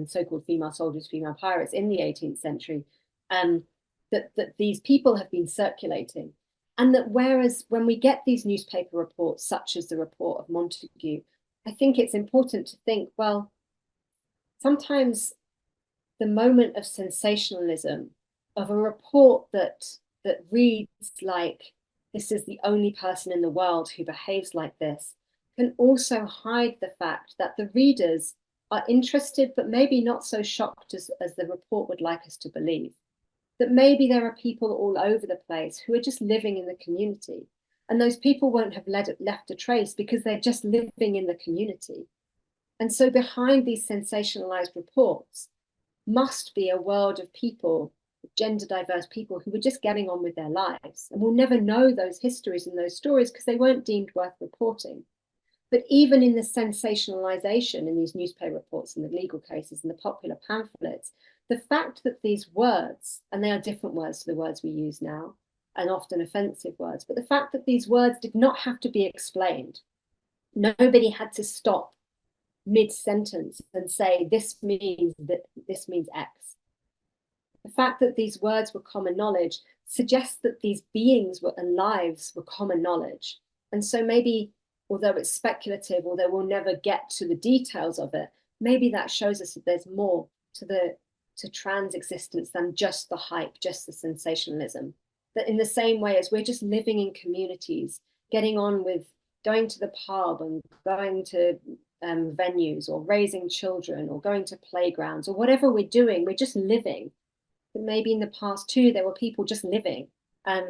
so-called female soldiers, female pirates in the 18th century, that these people have been circulating. And that whereas when we get these newspaper reports, such as the report of Montagu, I think it's important to think, well, sometimes the moment of sensationalism of a report that reads like, this is the only person in the world who behaves like this, can also hide the fact that the readers are interested, but maybe not so shocked as the report would like us to believe. That maybe there are people all over the place who are just living in the community. And those people won't have left a trace because they're just living in the community. And so behind these sensationalized reports must be a world of people, gender diverse people, who were just getting on with their lives. And we'll never know those histories and those stories because they weren't deemed worth reporting. But even in the sensationalization in these newspaper reports and the legal cases and the popular pamphlets, the fact that these words, and they are different words to the words we use now, and often offensive words, but the fact that these words did not have to be explained. Nobody had to stop mid-sentence and say, this means X. The fact that these words were common knowledge suggests that these beings and lives were common knowledge. And so maybe, although it's speculative, although we'll never get to the details of it, maybe that shows us that there's more to trans existence than just the hype, just the sensationalism. That in the same way as we're just living in communities, getting on with going to the pub and going to venues, or raising children, or going to playgrounds, or whatever we're doing, we're just living. But maybe in the past too, there were people just living. And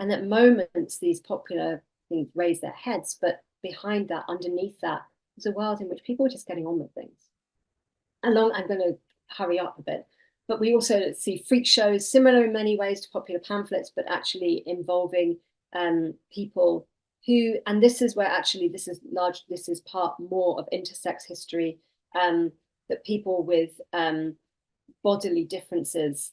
at moments, these popular things raise their heads, but behind that, underneath that, is a world in which people are just getting on with things. I'm going to hurry up a bit, but we also see freak shows, similar in many ways to popular pamphlets, but actually involving people who, and this is where actually this is part more of intersex history, that people with bodily differences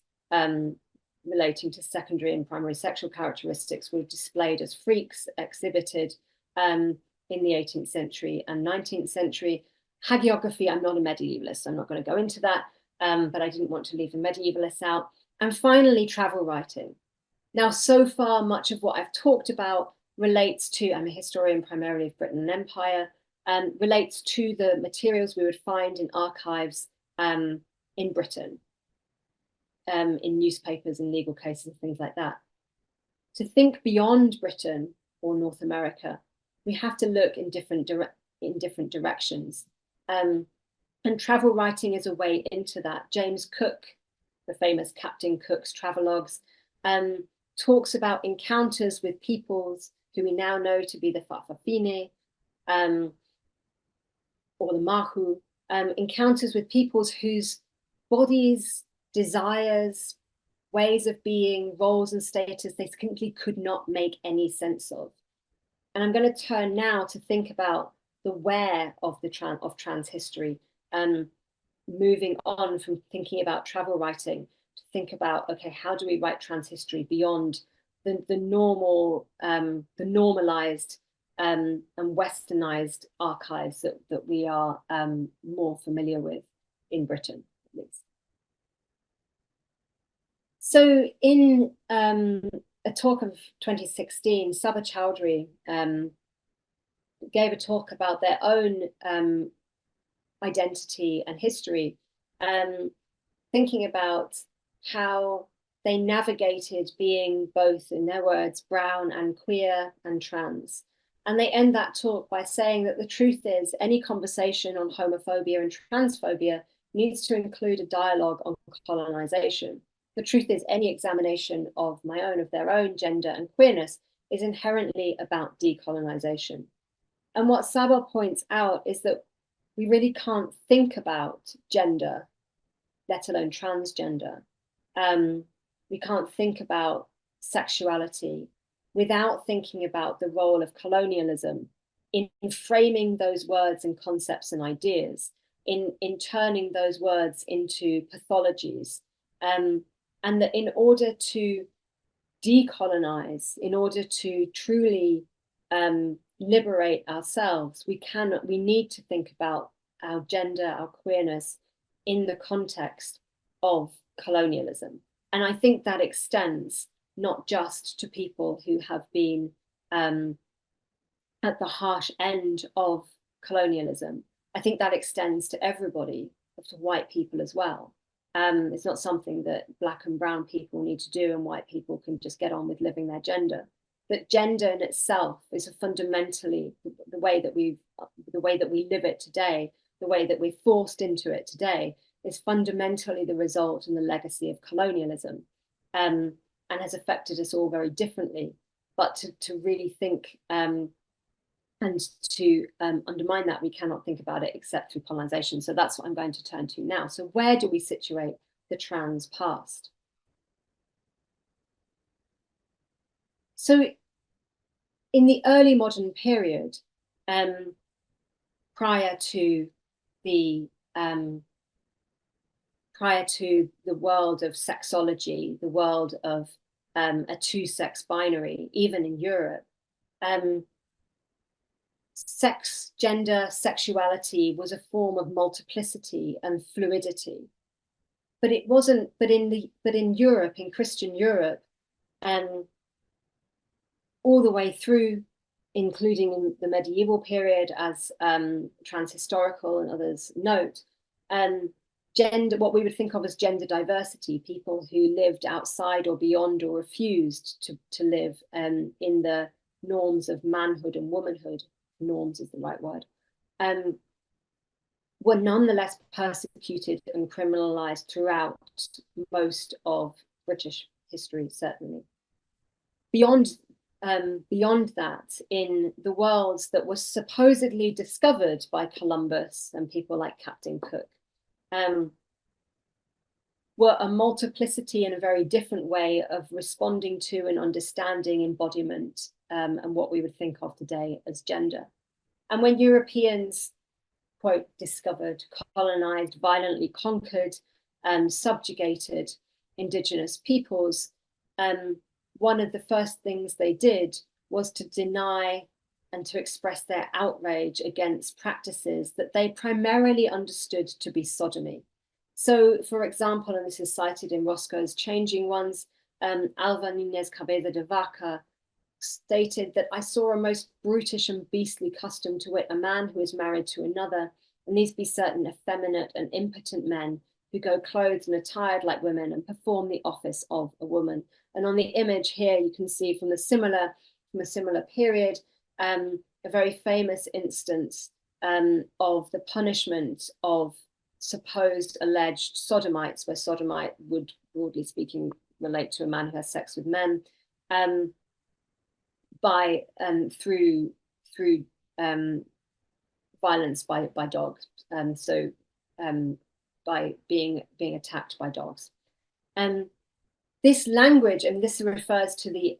relating to secondary and primary sexual characteristics were displayed as freaks, exhibited in the 18th century and 19th century. Hagiography, I'm not a medievalist, so I'm not going to go into that, but I didn't want to leave the medievalists out. And finally, travel writing. Now, so far, much of what I've talked about relates to, I'm a historian primarily of Britain and Empire, relates to the materials we would find in archives in Britain, in newspapers and legal cases and things like that. To think beyond Britain or North America, we have to look in different directions. And travel writing is a way into that. James Cook, the famous Captain Cook's travelogues, talks about encounters with peoples who we now know to be the Fa'afafine, or the Mahu, encounters with peoples whose bodies, desires, ways of being, roles and status they simply could not make any sense of. And I'm going to turn now to think about the where of trans history, moving on from thinking about travel writing to think about, okay, how do we write trans history beyond the normal, the normalized and westernized archives that we are more familiar with in Britain, at least. So in a talk of 2016, Sabah Chowdhury gave a talk about their own identity and history, thinking about how they navigated being both, in their words, brown and queer and trans. And they end that talk by saying that the truth is any conversation on homophobia and transphobia needs to include a dialogue on colonization. The truth is any examination of their own gender and queerness is inherently about decolonization. And what Sabah points out is that we really can't think about gender, let alone transgender. We can't think about sexuality without thinking about the role of colonialism in framing those words and concepts and ideas, in turning those words into pathologies. And that in order to decolonize, in order to truly liberate ourselves, we need to think about our gender, our queerness in the context of colonialism. And I think that extends not just to people who have been at the harsh end of colonialism. I think that extends to everybody, to white people as well. It's not something that Black and brown people need to do and white people can just get on with living their gender. But gender in itself is fundamentally the way that we live it today, the way that we're forced into it today, is fundamentally the result and the legacy of colonialism, and has affected us all very differently. But to really think and to undermine that, we cannot think about it except through colonization. So that's what I'm going to turn to now. So where do we situate the trans past? So in the early modern period, prior to the world of sexology, the world of a two-sex binary, even in Europe, sex, gender, sexuality was a form of multiplicity and fluidity. But it wasn't. But in Europe, in Christian Europe, all the way through, including in the medieval period, as Transhistorical and others note, gender, what we would think of as gender diversity, people who lived outside or beyond or refused to live in the norms of manhood and womanhood, norms is the right word, were nonetheless persecuted and criminalized throughout most of British history, certainly. Beyond that, in the worlds that were supposedly discovered by Columbus and people like Captain Cook, were a multiplicity and a very different way of responding to and understanding embodiment, and what we would think of today as gender. And when Europeans, quote, discovered, colonized, violently conquered, subjugated indigenous peoples, one of the first things they did was to deny and to express their outrage against practices that they primarily understood to be sodomy. So, for example, and this is cited in Roscoe's Changing Ones, Alva Nunez Cabeza de Vaca stated that I saw a most brutish and beastly custom, to wit, a man who is married to another, and these be certain effeminate and impotent men who go clothed and attired like women and perform the office of a woman. And on the image here, you can see from a similar period, a very famous instance of the punishment of supposed alleged sodomites, where sodomite would, broadly speaking, relate to a man who has sex with men, by through violence by dogs, by being attacked by dogs. This language, and this refers to the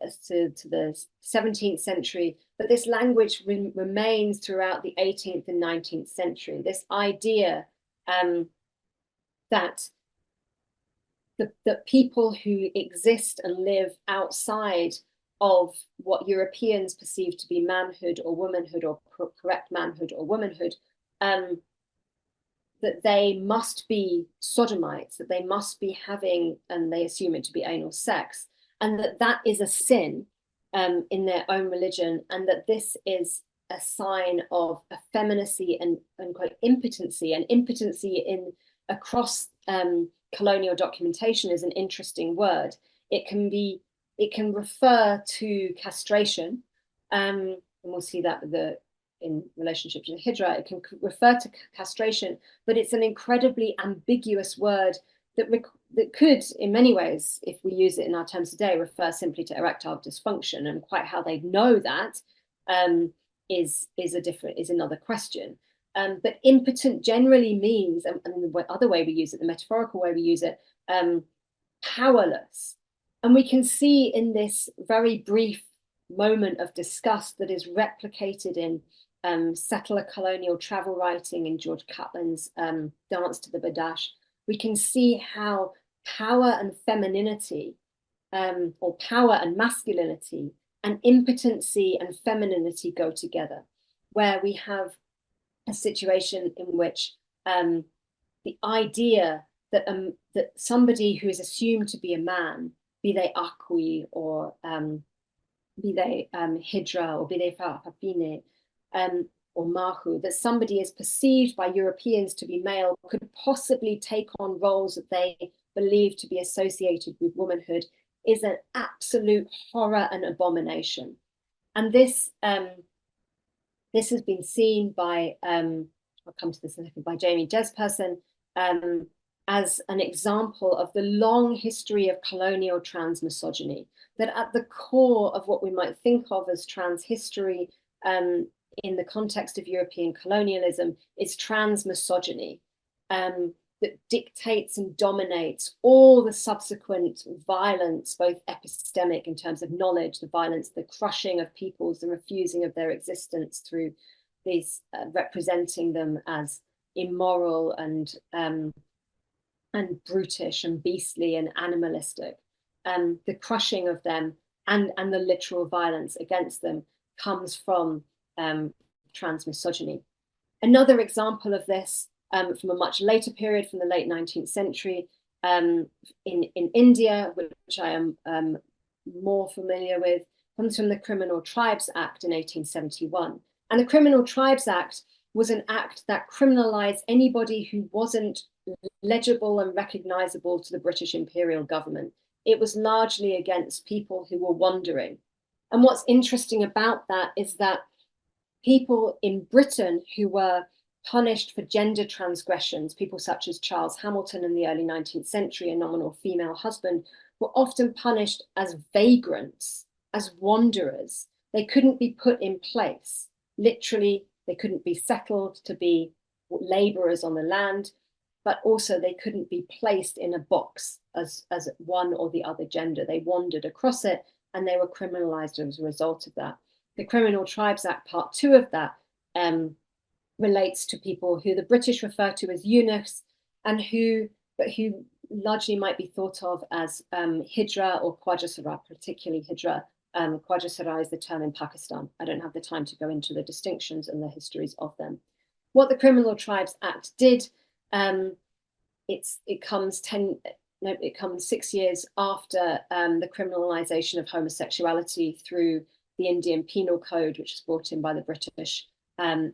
17th century, but this language remains throughout the 18th and 19th century. This idea that the people who exist and live outside of what Europeans perceive to be manhood or womanhood, or correct manhood or womanhood, that they must be sodomites, that they must be having, and they assume it to be anal sex, and that is a sin in their own religion, and that this is a sign of effeminacy and quite impotency, and impotency in across colonial documentation is an interesting word. It can refer to castration, and we'll see that in relationship to the Hijra. It can refer to castration, but it's an incredibly ambiguous word that could, in many ways, if we use it in our terms today, refer simply to erectile dysfunction, and quite how they know that is another question. But impotent generally means, and the other way we use it, the metaphorical way we use it, powerless. And we can see in this very brief moment of disgust that is replicated in settler colonial travel writing in George Catlin's Dance to the Badash, we can see how power and femininity, or power and masculinity, and impotency and femininity go together, where we have a situation in which the idea that somebody who is assumed to be a man, be they Akwi or be they Hijra or be they Fafine or Mahu, that somebody is perceived by Europeans to be male could possibly take on roles that they believe to be associated with womanhood is an absolute horror and abomination. And this has been seen by, I I'll come to this in a second, by Jamie Jespersen, as an example of the long history of colonial trans misogyny, that at the core of what we might think of as trans history in the context of European colonialism is trans misogyny that dictates and dominates all the subsequent violence, both epistemic in terms of knowledge, the violence, the crushing of peoples, the refusing of their existence through these representing them as immoral and brutish and beastly and animalistic. The crushing of them and the literal violence against them comes from trans misogyny. Another example of this from a much later period, from the late 19th century, in India, which I am more familiar with, comes from the Criminal Tribes Act in 1871. And the Criminal Tribes Act was an act that criminalized anybody who wasn't legible and recognizable to the British imperial government. It was largely against people who were wandering. And what's interesting about that is that people in Britain who were punished for gender transgressions, people such as Charles Hamilton in the early 19th century, a nominal female husband, were often punished as vagrants, as wanderers. They couldn't be put in place. Literally, they couldn't be settled to be laborers on the land, but also they couldn't be placed in a box as one or the other gender. They wandered across it and they were criminalized as a result of that. The Criminal Tribes Act, part 2 of that, relates to people who the British refer to as eunuchs and who largely might be thought of as hijra or Khwaja, particularly hijra. Khwaja is the term in Pakistan. I don't have the time to go into the distinctions and the histories of them. What the Criminal Tribes Act did, it comes 6 years after the criminalization of homosexuality through the Indian Penal Code, which was brought in by the British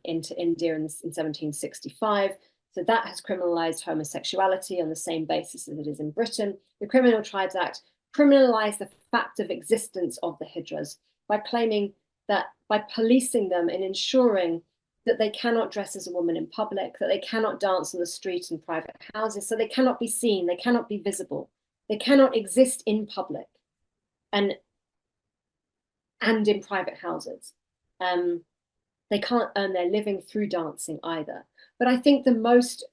into India in 1765. So that has criminalized homosexuality on the same basis as it is in Britain. The Criminal Tribes Act criminalized the fact of existence of the hijras by claiming that, by policing them and ensuring that they cannot dress as a woman in public, that they cannot dance on the street in private houses, so they cannot be seen, they cannot be visible, they cannot exist in public and in private houses. They can't earn their living through dancing either. But I think the most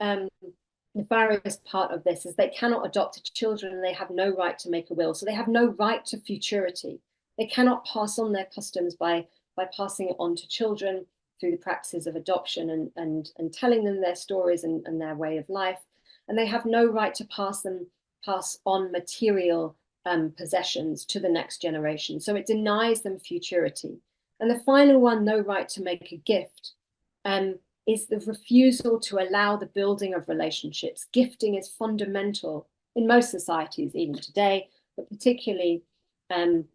nefarious part of this is they cannot adopt children and they have no right to make a will. So they have no right to futurity. They cannot pass on their customs by passing it on to children through the practices of adoption and telling them their stories and their way of life. And they have no right to pass on material possessions to the next generation. So it denies them futurity. And the final one, no right to make a gift, is the refusal to allow the building of relationships. Gifting is fundamental in most societies, even today, but particularly in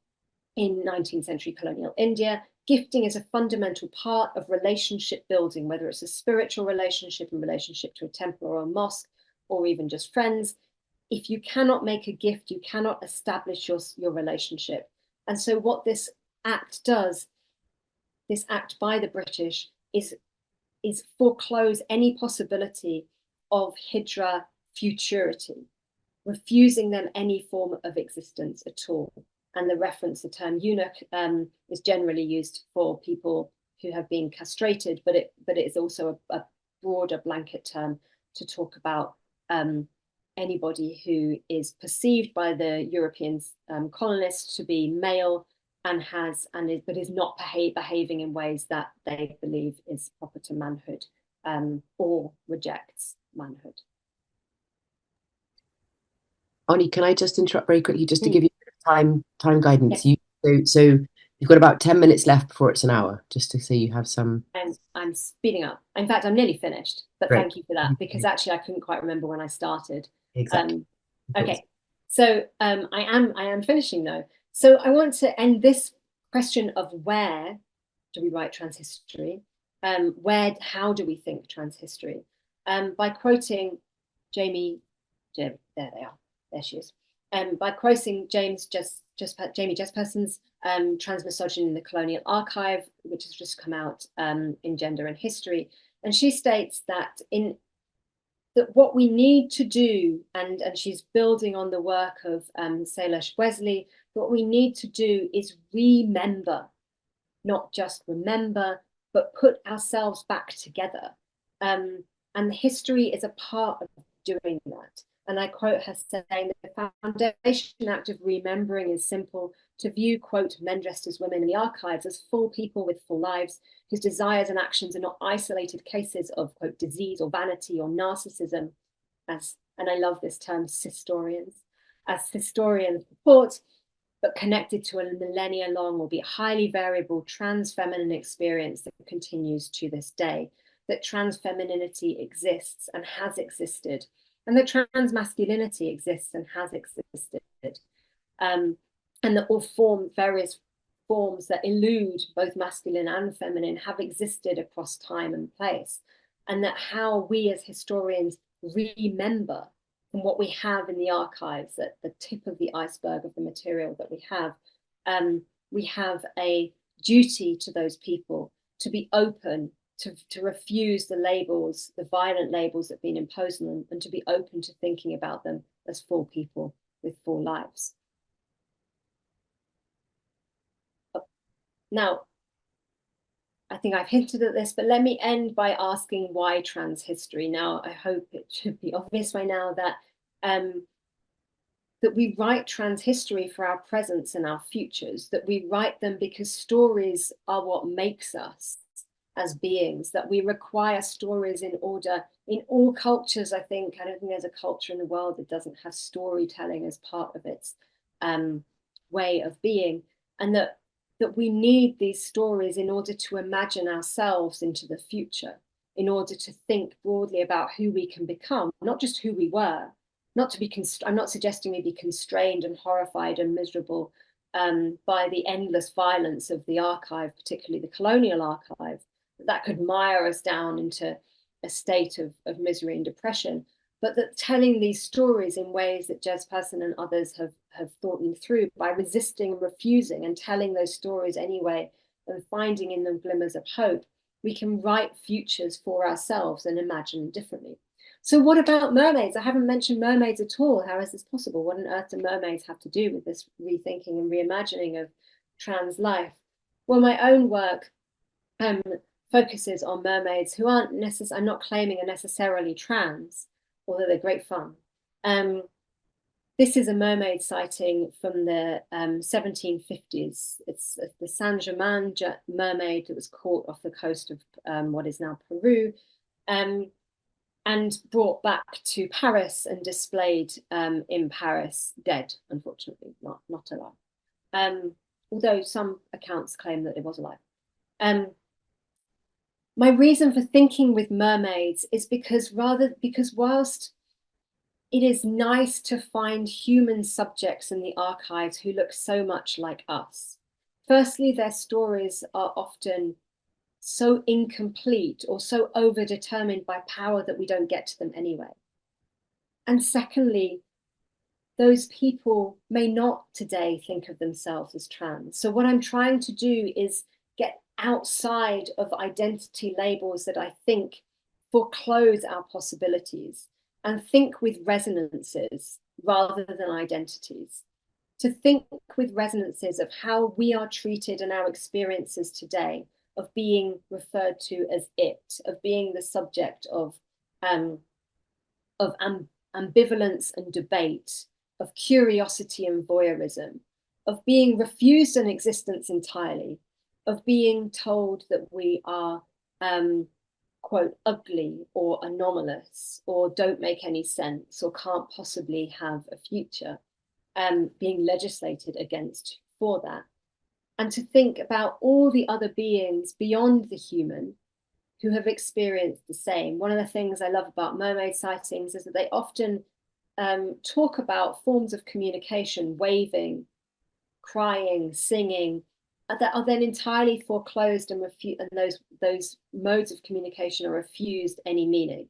19th century colonial India. Gifting is a fundamental part of relationship building, whether it's a spiritual relationship in relationship to a temple or a mosque, or even just friends. If you cannot make a gift, you cannot establish your relationship. And so what this act does, this act by the British, is foreclose any possibility of hijra futurity, refusing them any form of existence at all. And the reference, the term eunuch, is generally used for people who have been castrated, but it is also a broader blanket term to talk about anybody who is perceived by the European colonists to be male but is not behaving in ways that they believe is proper to manhood, or rejects manhood. Oni, can I just interrupt very quickly just to give you time guidance? Yes. So you've got about 10 minutes left before it's an hour, just to say you have some. I'm speeding up. In fact, I'm nearly finished, but Great. Thank you for that, because actually I couldn't quite remember when I started. Exactly. Okay, so I am finishing though. So I want to end this question of where do we write trans history? How do we think trans history? By quoting Jamie, there they are, there she is. By quoting Jamie Jespersen's Transmisogyny in the Colonial Archive, which has just come out in Gender and History. And she states that what we need to do, and she's building on the work of Salish Wesley, what we need to do is remember, not just remember, but put ourselves back together. And history is a part of doing that. And I quote her saying that the foundation act of remembering is simple: to view, quote, men dressed as women in the archives as full people with full lives, whose desires and actions are not isolated cases of, quote, disease or vanity or narcissism, as, and I love this term, historians, as historians report, but connected to a millennia-long, albeit highly variable, trans feminine experience that continues to this day, that trans femininity exists and has existed, and that trans masculinity exists and has existed, and that all various forms that elude both masculine and feminine have existed across time and place, and that how we as historians remember from what we have in the archives, at the tip of the iceberg of the material that we have a duty to those people to be open, to refuse the labels, the violent labels that have been imposed on them, and to be open to thinking about them as full people with full lives. Now, I think I've hinted at this, but let me end by asking why trans history. Now, I hope it should be obvious by now that that we write trans history for our presents and our futures, that we write them because stories are what makes us as beings, that we require stories in order, in all cultures. I don't think there's a culture in the world that doesn't have storytelling as part of its way of being, and that we need these stories in order to imagine ourselves into the future, in order to think broadly about who we can become, not just who we were, not to be, I'm not suggesting we be constrained and horrified and miserable by the endless violence of the archive, particularly the colonial archive, that could mire us down into a state of misery and depression, but that telling these stories in ways that Jez Person and others have thought them through by resisting and refusing and telling those stories anyway and finding in them glimmers of hope, we can write futures for ourselves and imagine differently. So what about mermaids? I haven't mentioned mermaids at all. How is this possible? What on earth do mermaids have to do with this rethinking and reimagining of trans life? Well, my own work focuses on mermaids who aren't necessarily, I'm not claiming are necessarily trans, although they're great fun. This is a mermaid sighting from the 1750s. It's the Saint Germain mermaid that was caught off the coast of what is now Peru, and brought back to Paris and displayed in Paris, dead, unfortunately, not alive. Although some accounts claim that it was alive. My reason for thinking with mermaids is because whilst it is nice to find human subjects in the archives who look so much like us, firstly, their stories are often so incomplete or so overdetermined by power that we don't get to them anyway. And secondly, those people may not today think of themselves as trans. So what I'm trying to do is get outside of identity labels that I think foreclose our possibilities and think with resonances rather than identities. To think with resonances of how we are treated in our experiences today, of being referred to as it, of being the subject of ambivalence and debate, of curiosity and voyeurism, of being refused an existence entirely, of being told that we are, quote, ugly or anomalous or don't make any sense or can't possibly have a future, being legislated against for that. And to think about all the other beings beyond the human who have experienced the same. One of the things I love about mermaid sightings is that they often talk about forms of communication, waving, crying, singing, that are then entirely foreclosed and those modes of communication are refused any meaning.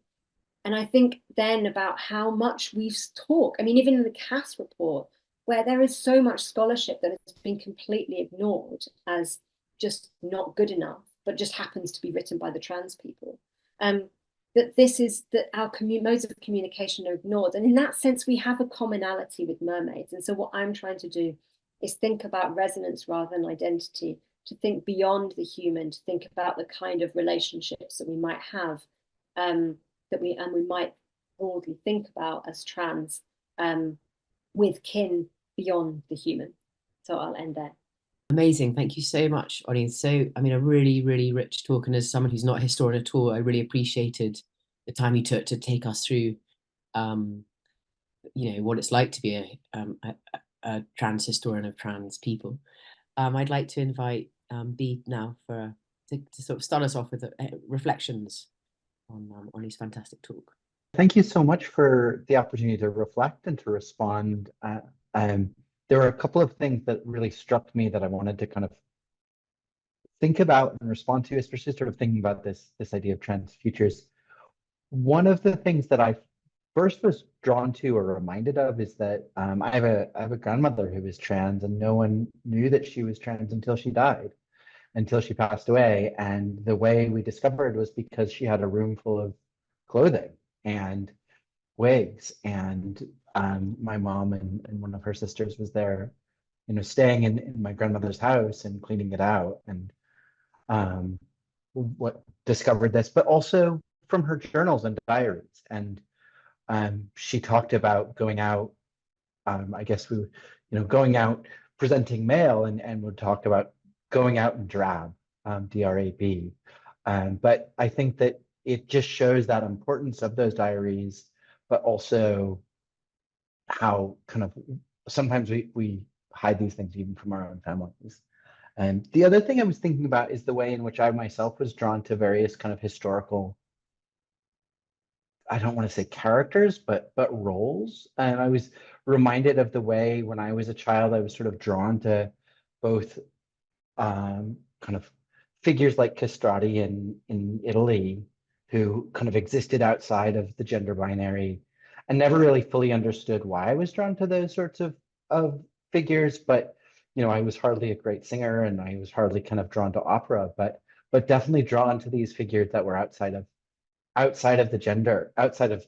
And I think then about how much we've talked. I mean, even in the Cass report, where there is so much scholarship that has been completely ignored as just not good enough, but just happens to be written by the trans people. that this is that our modes of communication are ignored. And in that sense, we have a commonality with mermaids. And so what I'm trying to do is think about resonance rather than identity, to think beyond the human, to think about the kind of relationships that we might have, that we might broadly think about as trans, with kin beyond the human. So I'll end there. Amazing. Thank you so much, Ollie. So, I mean, a really, really rich talk. And as someone who's not a historian at all, I really appreciated the time you took to take us through, what it's like to be a trans historian of trans people. I'd like to invite Bea now to sort of start us off with reflections on Ollie's fantastic talk. Thank you so much for the opportunity to reflect and to respond. There were a couple of things that really struck me that I wanted to kind of think about and respond to, especially sort of thinking about this idea of trans futures. One of the things that I first was drawn to or reminded of is that I have a grandmother who is trans, and no one knew that she was trans until she died, until she passed away. And the way we discovered was because she had a room full of clothing and wigs, and my mom and one of her sisters was there, staying in my grandmother's house and cleaning it out, and what discovered this, but also from her journals and diaries. And she talked about going out, I guess going out presenting mail, and would talk about going out in drab, DRAB. But I think that it just shows that importance of those diaries, but also how kind of sometimes we hide these things even from our own families. And the other thing I was thinking about is the way in which I myself was drawn to various kind of historical, I don't want to say characters, but roles. And I was reminded of the way when I was a child, I was sort of drawn to both kind of figures like castrati in Italy, who kind of existed outside of the gender binary, and never really fully understood why I was drawn to those sorts of figures. But I was hardly a great singer, and I was hardly kind of drawn to opera, but definitely drawn to these figures that were outside of the gender, outside of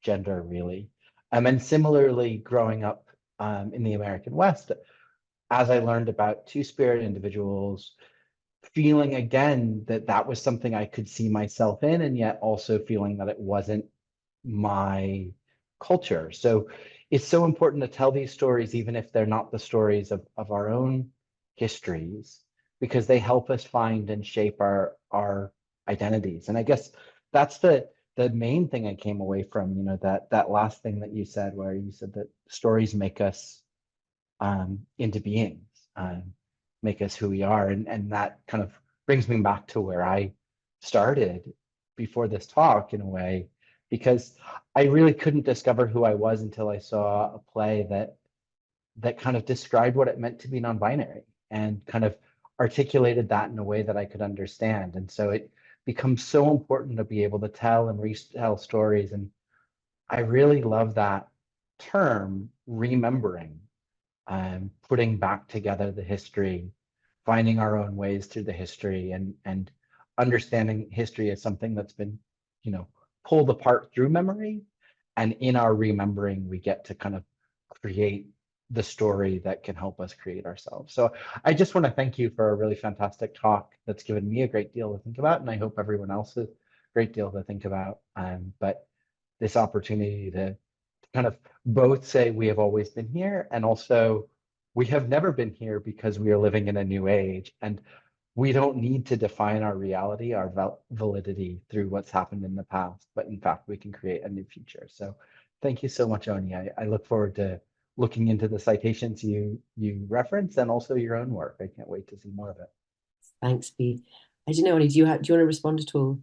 gender, really. And similarly, growing up in the American West, as I learned about two-spirit individuals, feeling again that was something I could see myself in, and yet also feeling that it wasn't my culture. So it's so important to tell these stories, even if they're not the stories of our own histories, because they help us find and shape our identities. And I guess that's the main thing I came away from, that last thing that you said, where you said that stories make us into beings, make us who we are. And that kind of brings me back to where I started before this talk, in a way, because I really couldn't discover who I was until I saw a play that kind of described what it meant to be non-binary and kind of articulated that in a way that I could understand. And so it becomes so important to be able to tell and retell stories. And I really love that term, remembering, putting back together the history, finding our own ways through the history, and understanding history as something that's been, pulled apart through memory. And in our remembering, we get to kind of create the story that can help us create ourselves. So I just want to thank you for a really fantastic talk that's given me a great deal to think about, and I hope everyone else has a great deal to think about. But this opportunity to kind of both say we have always been here, and also we have never been here because we are living in a new age, and we don't need to define our reality, our validity through what's happened in the past, but in fact, we can create a new future. So thank you so much, Oni. I look forward to looking into the citations you reference, and also your own work. I can't wait to see more of it. Thanks, Bea. I don't know, Oni, do you want to respond at all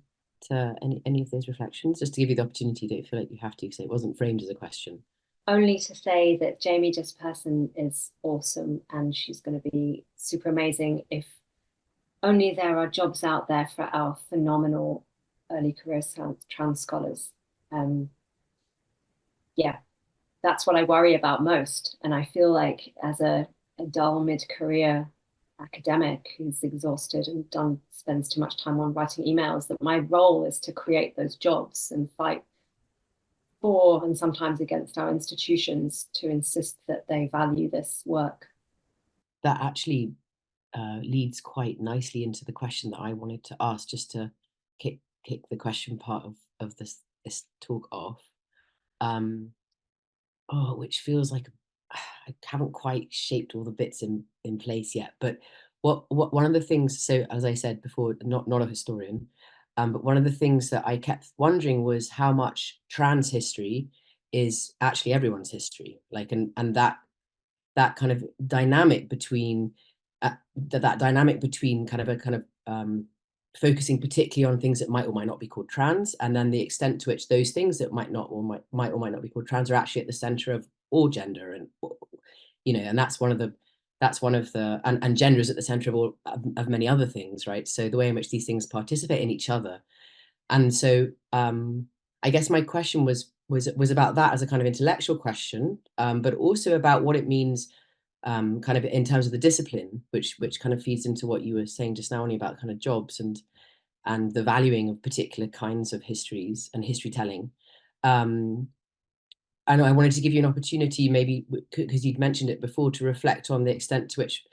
to any of those reflections? Just to give you the opportunity, don't feel like you have to, because it wasn't framed as a question. Only to say that Jamie Jesperson is awesome, and she's going to be super amazing. If only there are jobs out there for our phenomenal early career trans scholars. Yeah, that's what I worry about most. And I feel like as a dull mid-career academic who's exhausted and spends too much time on writing emails, that my role is to create those jobs and fight for and sometimes against our institutions to insist that they value this work. That actually leads quite nicely into the question that I wanted to ask, just to kick the question part of this talk off, which feels like I haven't quite shaped all the bits in place yet. But what one of the things, so as I said before, not a historian, but one of the things that I kept wondering was how much trans history is actually everyone's history, like, and that kind of dynamic between that dynamic between kind of focusing particularly on things that might or might not be called trans, and then the extent to which those things that might not be called trans are actually at the center of all gender, and and that's one of the and gender is at the center of all of many other things, right? So the way in which these things participate in each other. And so I guess my question was about that as a kind of intellectual question, but also about what it means kind of in terms of the discipline, which kind of feeds into what you were saying just now, Annie, about kind of jobs and the valuing of particular kinds of histories and history telling. I know I wanted to give you an opportunity, maybe because you'd mentioned it before, to reflect on the extent to which,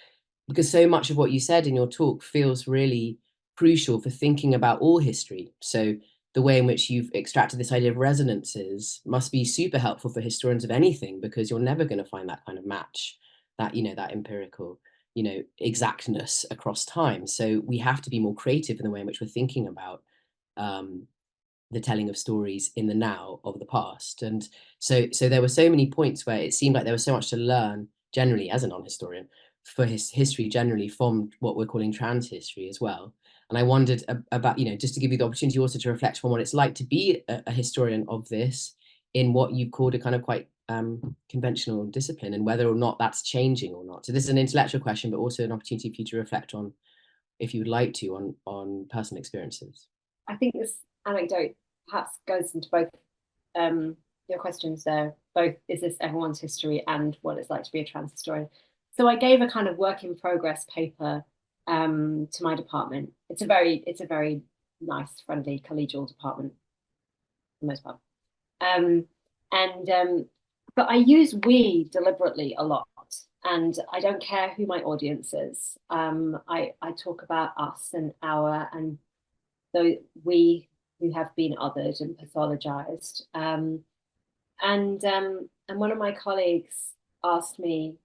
because so much of what you said in your talk feels really crucial for thinking about all history. So the way in which you've extracted this idea of resonances must be super helpful for historians of anything, because you're never going to find that kind of match, that that empirical exactness across time. So we have to be more creative in the way in which we're thinking about the telling of stories in the now of the past. And so there were so many points where it seemed like there was so much to learn generally as a non-historian for history generally from what we're calling trans history as well. And I wondered about, just to give you the opportunity also to reflect on what it's like to be a historian of this in what you've called a kind of quite conventional discipline, and whether or not that's changing or not. So this is an intellectual question, but also an opportunity for you to reflect on, if you would like to, on personal experiences. I think this anecdote perhaps goes into both your questions there, both is this everyone's history and what it's like to be a trans historian. So I gave a kind of work in progress paper to my department. It's a very nice, friendly, collegial department for the most part. But I use we deliberately a lot, and I don't care who my audience is. I talk about us and our, and the we who have been othered and pathologized. And one of my colleagues asked me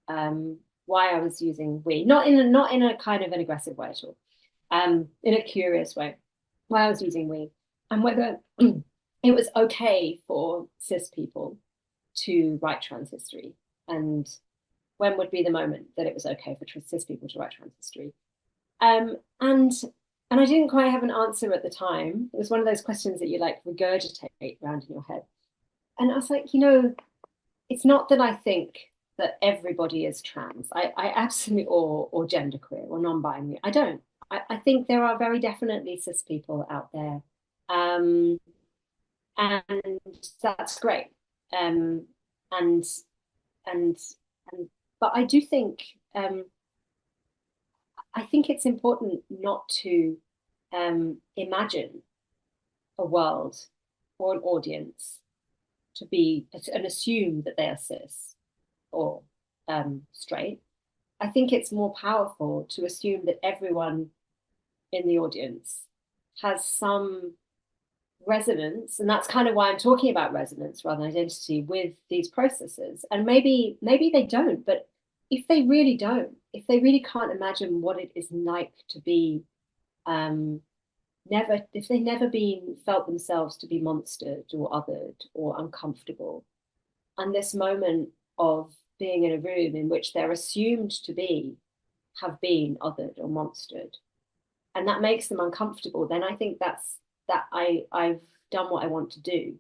why I was using we, not in a kind of an aggressive way at all, in a curious way, why I was using we, and whether it was okay for cis people to write trans history, and when would be the moment that it was okay for cis people to write trans history. And I didn't quite have an answer at the time. It was one of those questions that you like regurgitate around in your head. And I was like, it's not that I think that everybody is trans. I absolutely, or genderqueer or non-binary. I don't. I think there are very definitely cis people out there. And that's great. But I do think it's important not to imagine a world or an audience to be and assume that they are cis or straight. I think it's more powerful to assume that everyone in the audience has some resonance, and that's kind of why I'm talking about resonance rather than identity with these processes. And maybe they don't, but if they really don't, if they really can't imagine what it is like to be if they've never felt themselves to be monstered or othered or uncomfortable, and this moment of being in a room in which they're assumed to have been othered or monstered, and that makes them uncomfortable, then I think that I've done what I want to do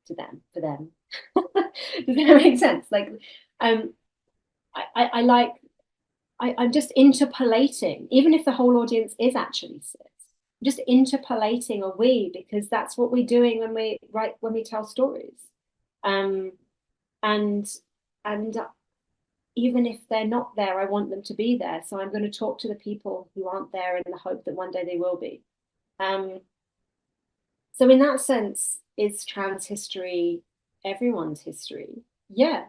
to them, for them. Does that make sense? Like, I'm just interpolating, even if the whole audience is actually cis, I'm just interpolating a we, because that's what we're doing when we tell stories. And even if they're not there, I want them to be there. So I'm going to talk to the people who aren't there in the hope that one day they will be. So in that sense, is trans history everyone's history? Yeah,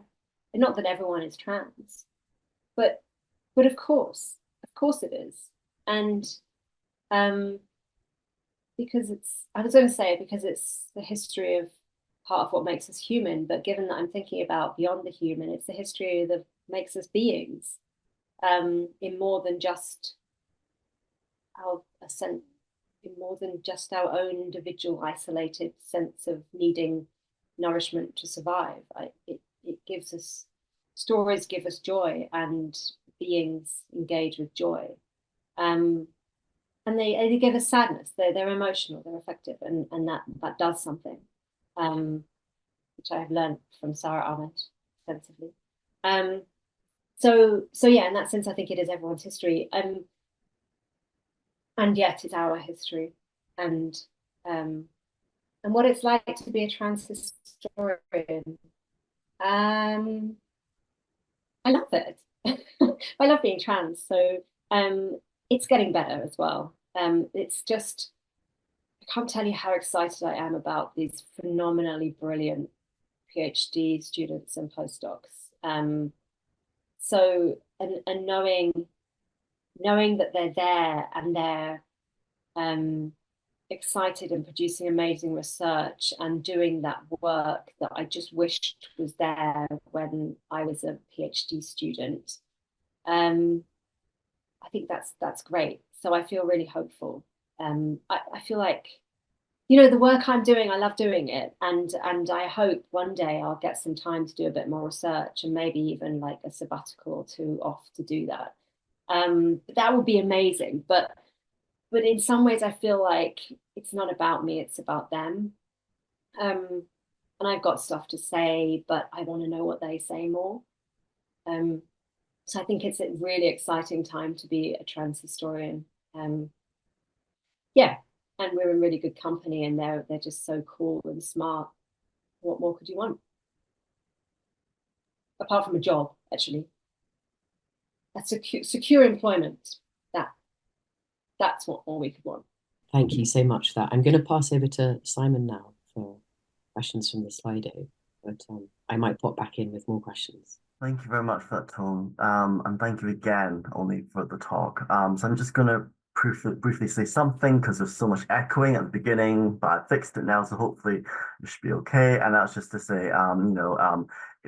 and not that everyone is trans, but of course it is. And because I was going to say because it's the history of part of what makes us human, but given that I'm thinking about beyond the human, it's the history that makes us beings, in more than just our own individual isolated sense of needing nourishment to survive. It gives us, stories give us joy, and beings engage with joy. And they give us sadness. They're emotional, they're affective, and that does something, which I have learned from Sarah Ahmed extensively. So yeah, in that sense, I think it is everyone's history. And yet it's our history, and what it's like to be a trans historian. I love it. I love being trans, so it's getting better as well. It's just, I can't tell you how excited I am about these phenomenally brilliant PhD students and postdocs. So and knowing that they're there and they're excited and producing amazing research and doing that work that I just wished was there when I was a PhD student. I think that's great. So I feel really hopeful. I feel like, you know, the work I'm doing, I love doing it, and I hope one day I'll get some time to do a bit more research and maybe even like a sabbatical or two off to do that. That would be amazing, but in some ways I feel like it's not about me, it's about them. And I've got stuff to say, but I want to know what they say more. So I think it's a really exciting time to be a trans historian. Yeah, and we're in really good company, and they're just so cool and smart. What more could you want? Apart from a job, actually. That's secure employment. That's what more we could want. Thank you so much for that. I'm going to pass over to Simon now for questions from the Slido, but I might pop back in with more questions. Thank you very much for that, Tom. And thank you again, Ollie, for the talk. So I'm just going to briefly say something because there's so much echoing at the beginning, but I fixed it now, so hopefully it should be okay. And that's just to say,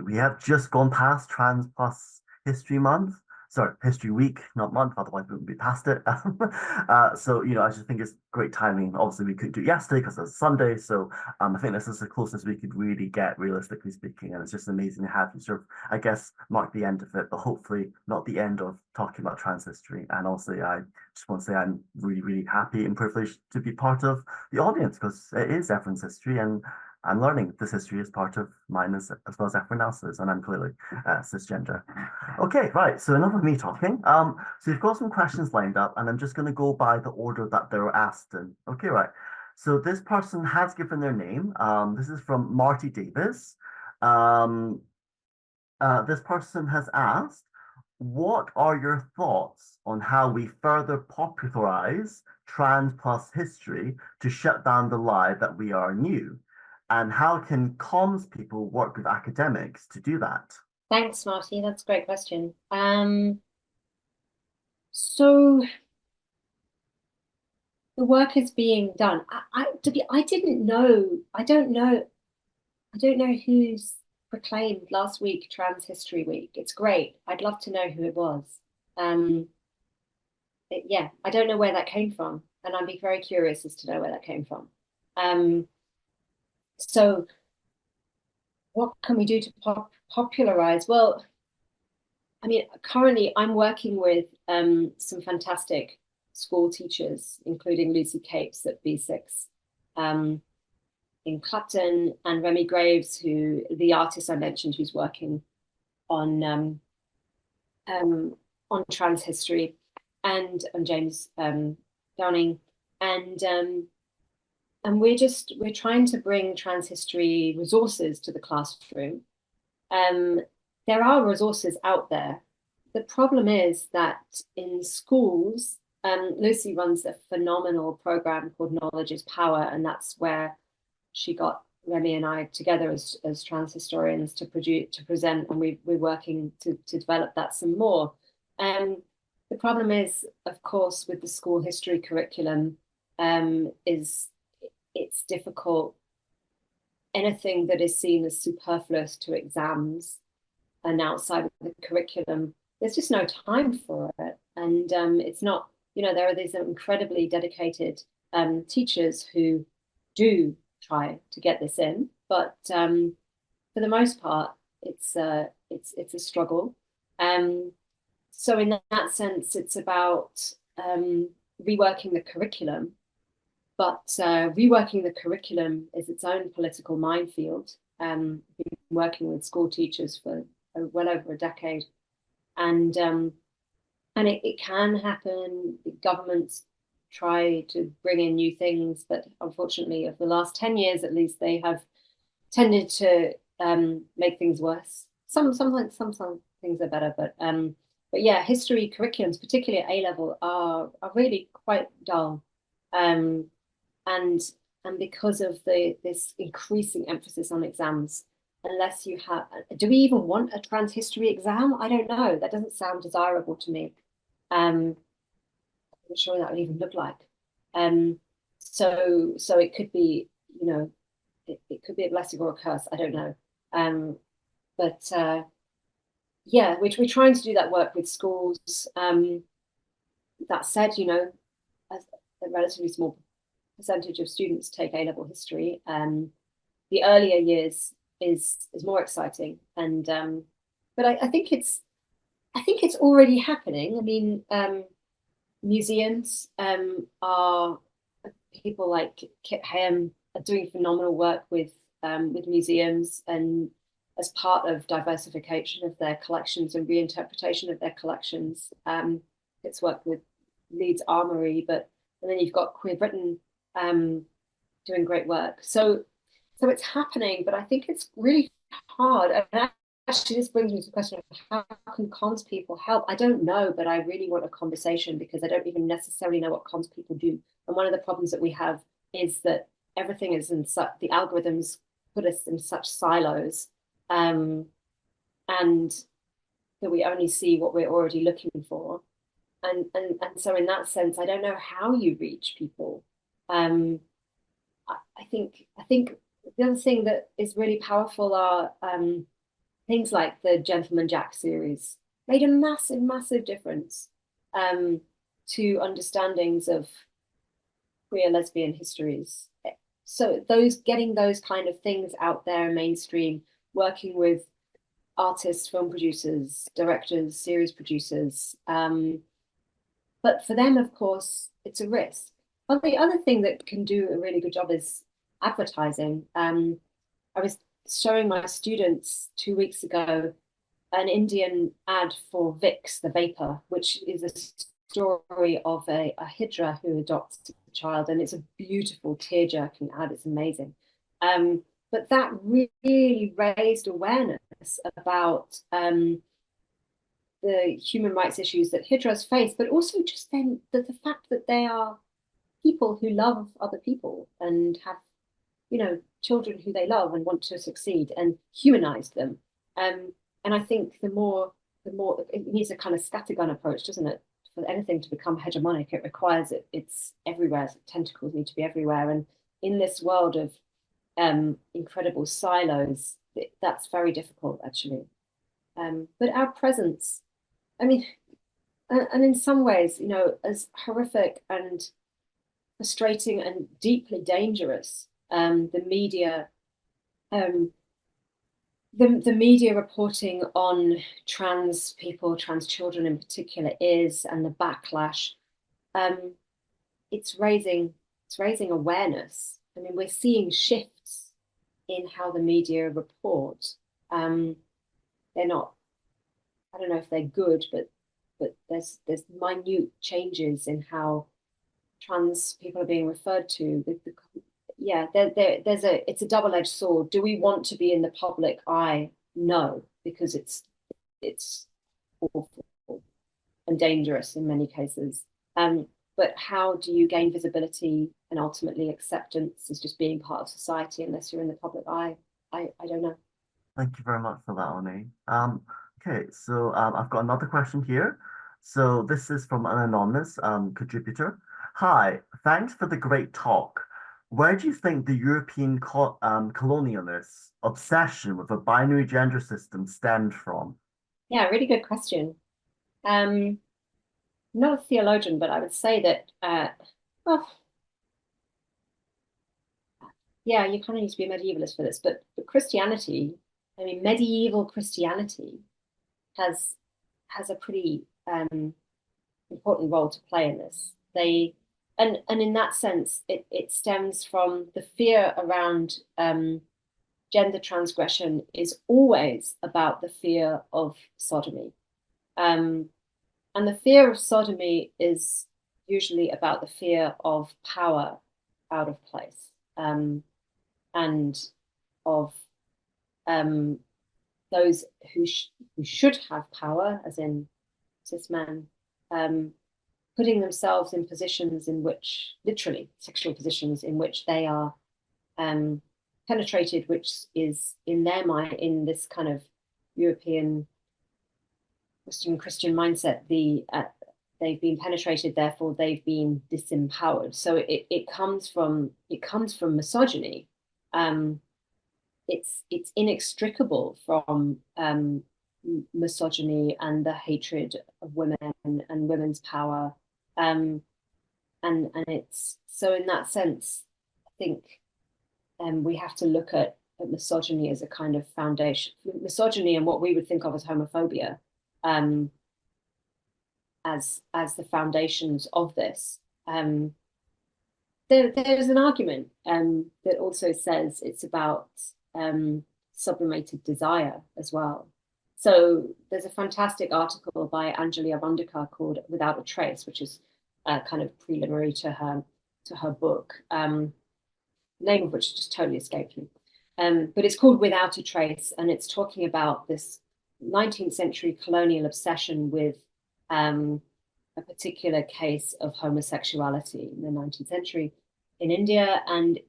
we have just gone past Trans Plus History Month. Sorry, History Week, not month, otherwise we wouldn't be past it. So, I just think it's great timing. Obviously, we couldn't do it yesterday because it's Sunday. So I think this is the closest we could really get, realistically speaking. And it's just amazing to have you sort of, I guess, mark the end of it, but hopefully not the end of talking about trans history. And also, I just want to say I'm really, really happy and privileged to be part of the audience because it is everyone's history. And I'm learning this history is part of mine as well as everyone else's, and I'm clearly cisgender. Okay, right, so enough of me talking. So we've got some questions lined up, and I'm just going to go by the order that they were asked in. Okay, right. So this person has given their name. This is from Marty Davis. This person has asked, what are your thoughts on how we further popularize trans plus history to shut down the lie that we are new? And how can comms people work with academics to do that? Thanks, Marty. That's a great question. So the work is being done. I don't know who's proclaimed last week Trans History Week. It's great. I'd love to know who it was. Yeah, I don't know where that came from, and I'd be very curious as to know where that came from. So what can we do to popularize? Well, I mean, currently I'm working with some fantastic school teachers, including Lucy Capes at B6 in Clapton, and Remy Graves, who the artist I mentioned, who's working on trans history, and James Downing, and we're trying to bring trans history resources to the classroom. there are resources out there. The problem is that in schools, Lucy runs a phenomenal program called Knowledge is Power, and that's where she got Remy and I together as trans historians to present, and we're working to develop that some more. The problem is, of course, with the school history curriculum, is it's difficult. Anything that is seen as superfluous to exams and outside of the curriculum, there's just no time for it. And it's not, there are these incredibly dedicated teachers who do try to get this in, but for the most part, it's a struggle. So in that sense, it's about reworking the curriculum, but reworking the curriculum is its own political minefield. Been working with school teachers for well over a decade, and it can happen. Governments try to bring in new things, but unfortunately, over the last 10 years at least, they have tended to make things worse. Some things are better, but yeah, history curriculums, particularly at A-level, are really quite dull, and because of this increasing emphasis on exams, unless you have, do we even want a trans history exam? I don't know. That doesn't sound desirable to me. I'm not sure what that would even look like. So it could be, it could be a blessing or a curse. I don't know. But yeah, we're trying to do that work with schools. That said, as a relatively small percentage of students take A-level history. The earlier years is more exciting, and but I think it's already happening. I mean, museums are, people like Kit Hayem are doing phenomenal work with museums, and as part of diversification of their collections and reinterpretation of their collections. It's worked with Leeds Armoury, and then you've got Queer Britain doing great work. So it's happening, but I think it's really hard. And actually, this brings me to the question of how can comms people help? I don't know, but I really want a conversation, because I don't even necessarily know what comms people do. And one of the problems that we have is that everything is in such, the algorithms put us in such silos, and that we only see what we're already looking for. And so in that sense, I don't know how you reach people. I think the other thing that is really powerful are things like the Gentleman Jack series made a massive difference to understandings of queer lesbian histories. So getting those kind of things out there mainstream, working with artists, film producers, directors, series producers. But for them, of course, it's a risk. But the other thing that can do a really good job is advertising. I was showing my students 2 weeks ago an Indian ad for Vicks, the vapor, which is a story of a Hijra who adopts a child, and it's a beautiful tear-jerking ad. It's amazing. But that really raised awareness about the human rights issues that Hijras face, but also just then the fact that they are people who love other people and have, children who they love and want to succeed, and humanize them. And I think the more it needs a kind of scattergun approach, doesn't it? For anything to become hegemonic, it requires it's everywhere. Tentacles need to be everywhere, and in this world of incredible silos, that's very difficult, actually. But our presence, I mean, and in some ways, as horrific and frustrating and deeply dangerous the media reporting on trans people, trans children in particular is, and the backlash, it's raising awareness. I mean, we're seeing shifts in how the media report. They're not, I don't know if they're good, but there's minute changes in how trans people are being referred to. It's a double-edged sword. Do we want to be in the public eye? No, because it's it's awful and dangerous in many cases. But how do you gain visibility and ultimately acceptance as just being part of society unless you're in the public eye? I don't know. Thank you very much for that, Oni. Okay, so I've got another question here. So this is from an anonymous contributor. Hi, thanks for the great talk. Where do you think the European colonialist obsession with a binary gender system stemmed from? Yeah, really good question. Not a theologian, but I would say that, well, yeah, you kind of need to be a medievalist for this, but Christianity, I mean, medieval Christianity has a pretty important role to play in this. And in that sense, it stems from the fear around gender transgression is always about the fear of sodomy. And the fear of sodomy is usually about the fear of power out of place, and of those who should have power, as in cis men, putting themselves in positions in which, literally sexual positions in which they are penetrated, which is in their mind, in this kind of European Western Christian mindset, they've been penetrated, therefore they've been disempowered. So it comes from misogyny. It's inextricable from misogyny and the hatred of women and women's power. And it's so in that sense, I think we have to look at misogyny as a kind of foundation, misogyny and what we would think of as homophobia. As the foundations of this. There's an argument that also says it's about sublimated desire as well. So there's a fantastic article by Angelia Rundikar called Without a Trace, which is kind of preliminary to her book, the name of which just totally escaped me. But it's called Without a Trace, and it's talking about this 19th century colonial obsession with a particular case of homosexuality in the 19th century in India, and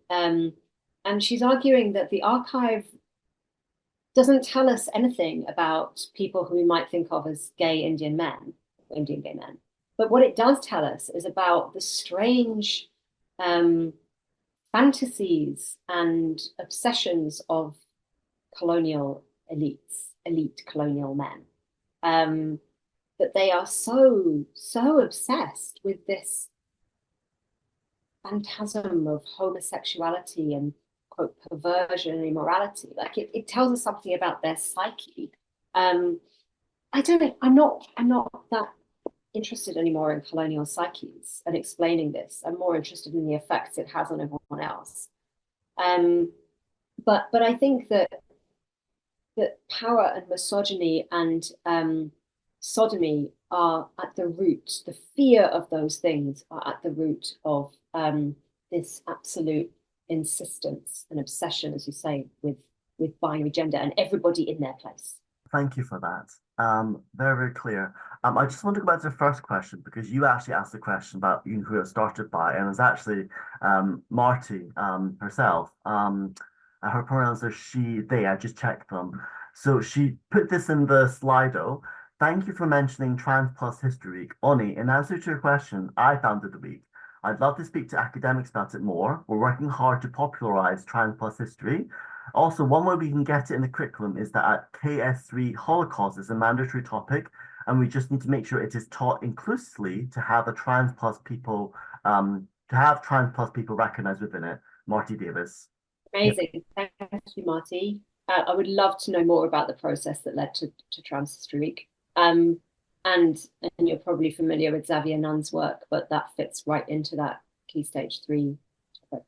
she's arguing that the archive doesn't tell us anything about people who we might think of as gay Indian men, Indian gay men. But what it does tell us is about the strange fantasies and obsessions of colonial elite colonial men, that they are so obsessed with this phantasm of homosexuality and quote perversion and immorality. Like it tells us something about their psyche. I don't know, I'm not that interested anymore in colonial psyches and explaining this. I'm more interested in the effects it has on everyone else. But I think that power and misogyny and sodomy are at the root, the fear of those things are at the root of this absolute insistence and obsession, as you say, with binary gender and everybody in their place. Thank you for that. Very, very clear. I just want to go back to the first question because you actually asked the question about who it started by, and it's actually Marty herself. Her pronouns are she, they. I just checked them. So she put this in the Slido. Thank you for mentioning Trans Plus History Week. Oni, in answer to your question, I founded the week. I'd love to speak to academics about it more. We're working hard to popularize Trans Plus history. Also, one way we can get it in the curriculum is that at KS3, Holocaust is a mandatory topic, and we just need to make sure it is taught inclusively to have Trans Plus people recognized within it. Marty Davis. Amazing. Thank you, Marty. I would love to know more about the process that led to Trans History Week. And you're probably familiar with Xavier Nunn's work, but that fits right into that Key Stage 3 topic.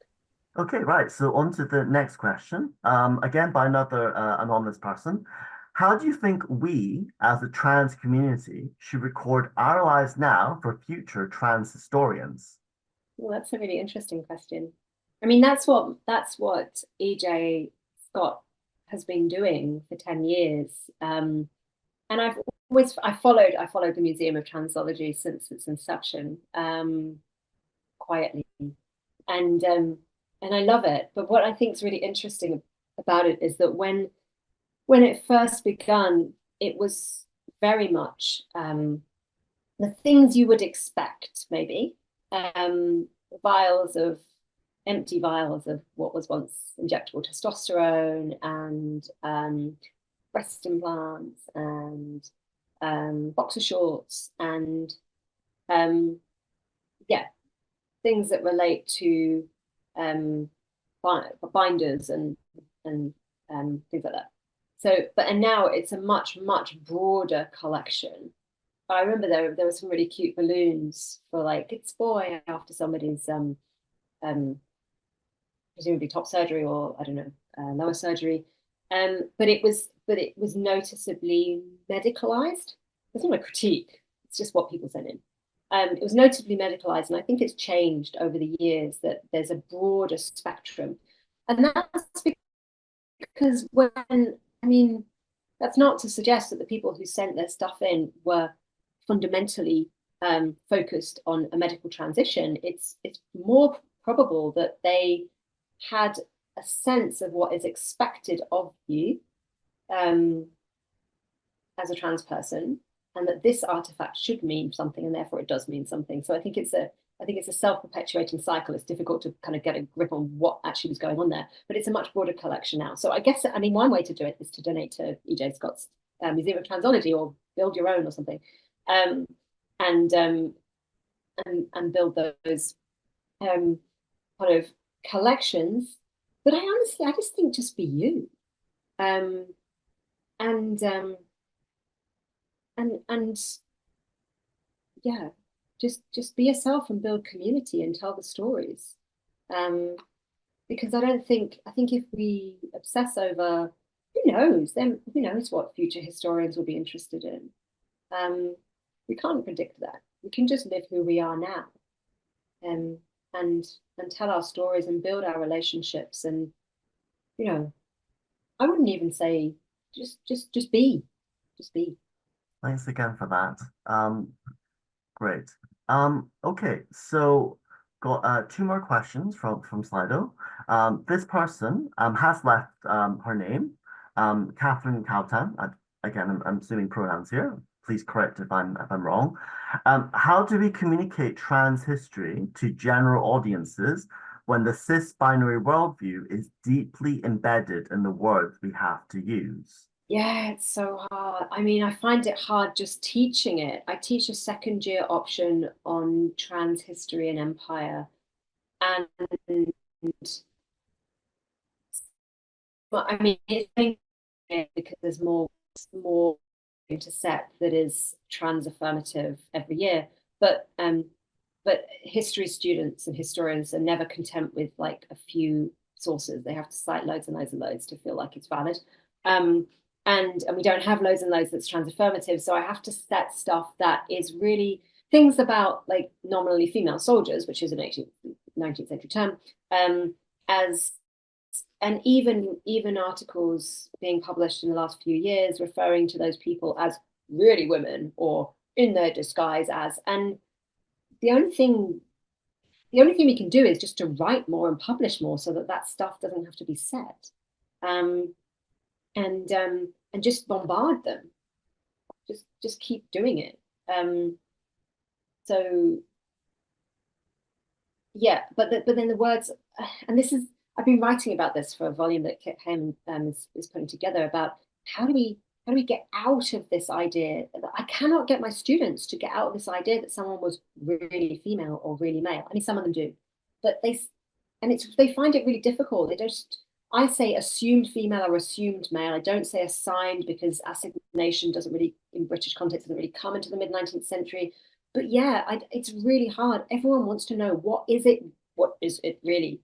Okay, right. So on to the next question, again by another anonymous person. How do you think we, as a trans community, should record our lives now for future trans historians? Well, that's a really interesting question. I mean, that's what E.J. Scott has been doing for 10 years. I followed the Museum of Transology since its inception, quietly, and I love it. But what I think is really interesting about it is that when it first begun, it was very much the things you would expect, maybe empty vials of what was once injectable testosterone, and breast implants, and boxer shorts, and yeah, things that relate to binders and things like that. So, and now it's a much broader collection. I remember there were some really cute balloons for like "It's boy" after somebody's presumably top surgery, or I don't know, lower surgery. But it was noticeably medicalized. It's not a critique, it's just what people sent in. It was notably medicalized, and I think it's changed over the years, that there's a broader spectrum. And that's because that's not to suggest that the people who sent their stuff in were fundamentally focused on a medical transition. It's more probable that they had a sense of what is expected of you as a trans person, and that this artifact should mean something, and therefore it does mean something. So I think it's a self-perpetuating cycle. It's difficult to kind of get a grip on what actually was going on there, but it's a much broader collection now. So I guess, one way to do it is to donate to E.J. Scott's Museum of Transology, or build your own or something, and build those kind of collections. But I just think just be you, and yeah, just be yourself and build community and tell the stories. Because I think if we obsess over who knows what future historians will be interested in. We can't predict that. We can just live who we are now, and tell our stories and build our relationships. And I wouldn't even say just be. Thanks again for that. Great. Okay, so got 2 more questions from Slido. This person has left her name, Catherine Cowtan. Again, I'm assuming pronouns here. Please correct if I'm wrong. How do we communicate trans history to general audiences when the cis-binary worldview is deeply embedded in the words we have to use? Yeah, it's so hard. I find it hard just teaching it. I teach a 2nd-year option on trans history and empire. And it's because there's more intercept that is trans affirmative every year. But history students and historians are never content with like a few sources. They have to cite loads and loads and loads to feel like it's valid. And we don't have loads and loads that's trans affirmative. So I have to set stuff that is really things about like nominally female soldiers, which is an 19th century term, and even articles being published in the last few years referring to those people as really women or in their disguise as. And the only thing we can do is just to write more and publish more, so that stuff doesn't have to be said. And just bombard them. Just keep doing it. So yeah, but then the words, and this is, I've been writing about this for a volume that Kit Hayman is putting together, about how do we get out of this idea that I cannot get my students to get out of this idea that someone was really female or really male. Some of them do, but they find it really difficult. They just, I say assumed female or assumed male. I don't say assigned, because assignation doesn't really, in British context, doesn't really come into the mid-19th century. But yeah, it's really hard. Everyone wants to know, what is it really?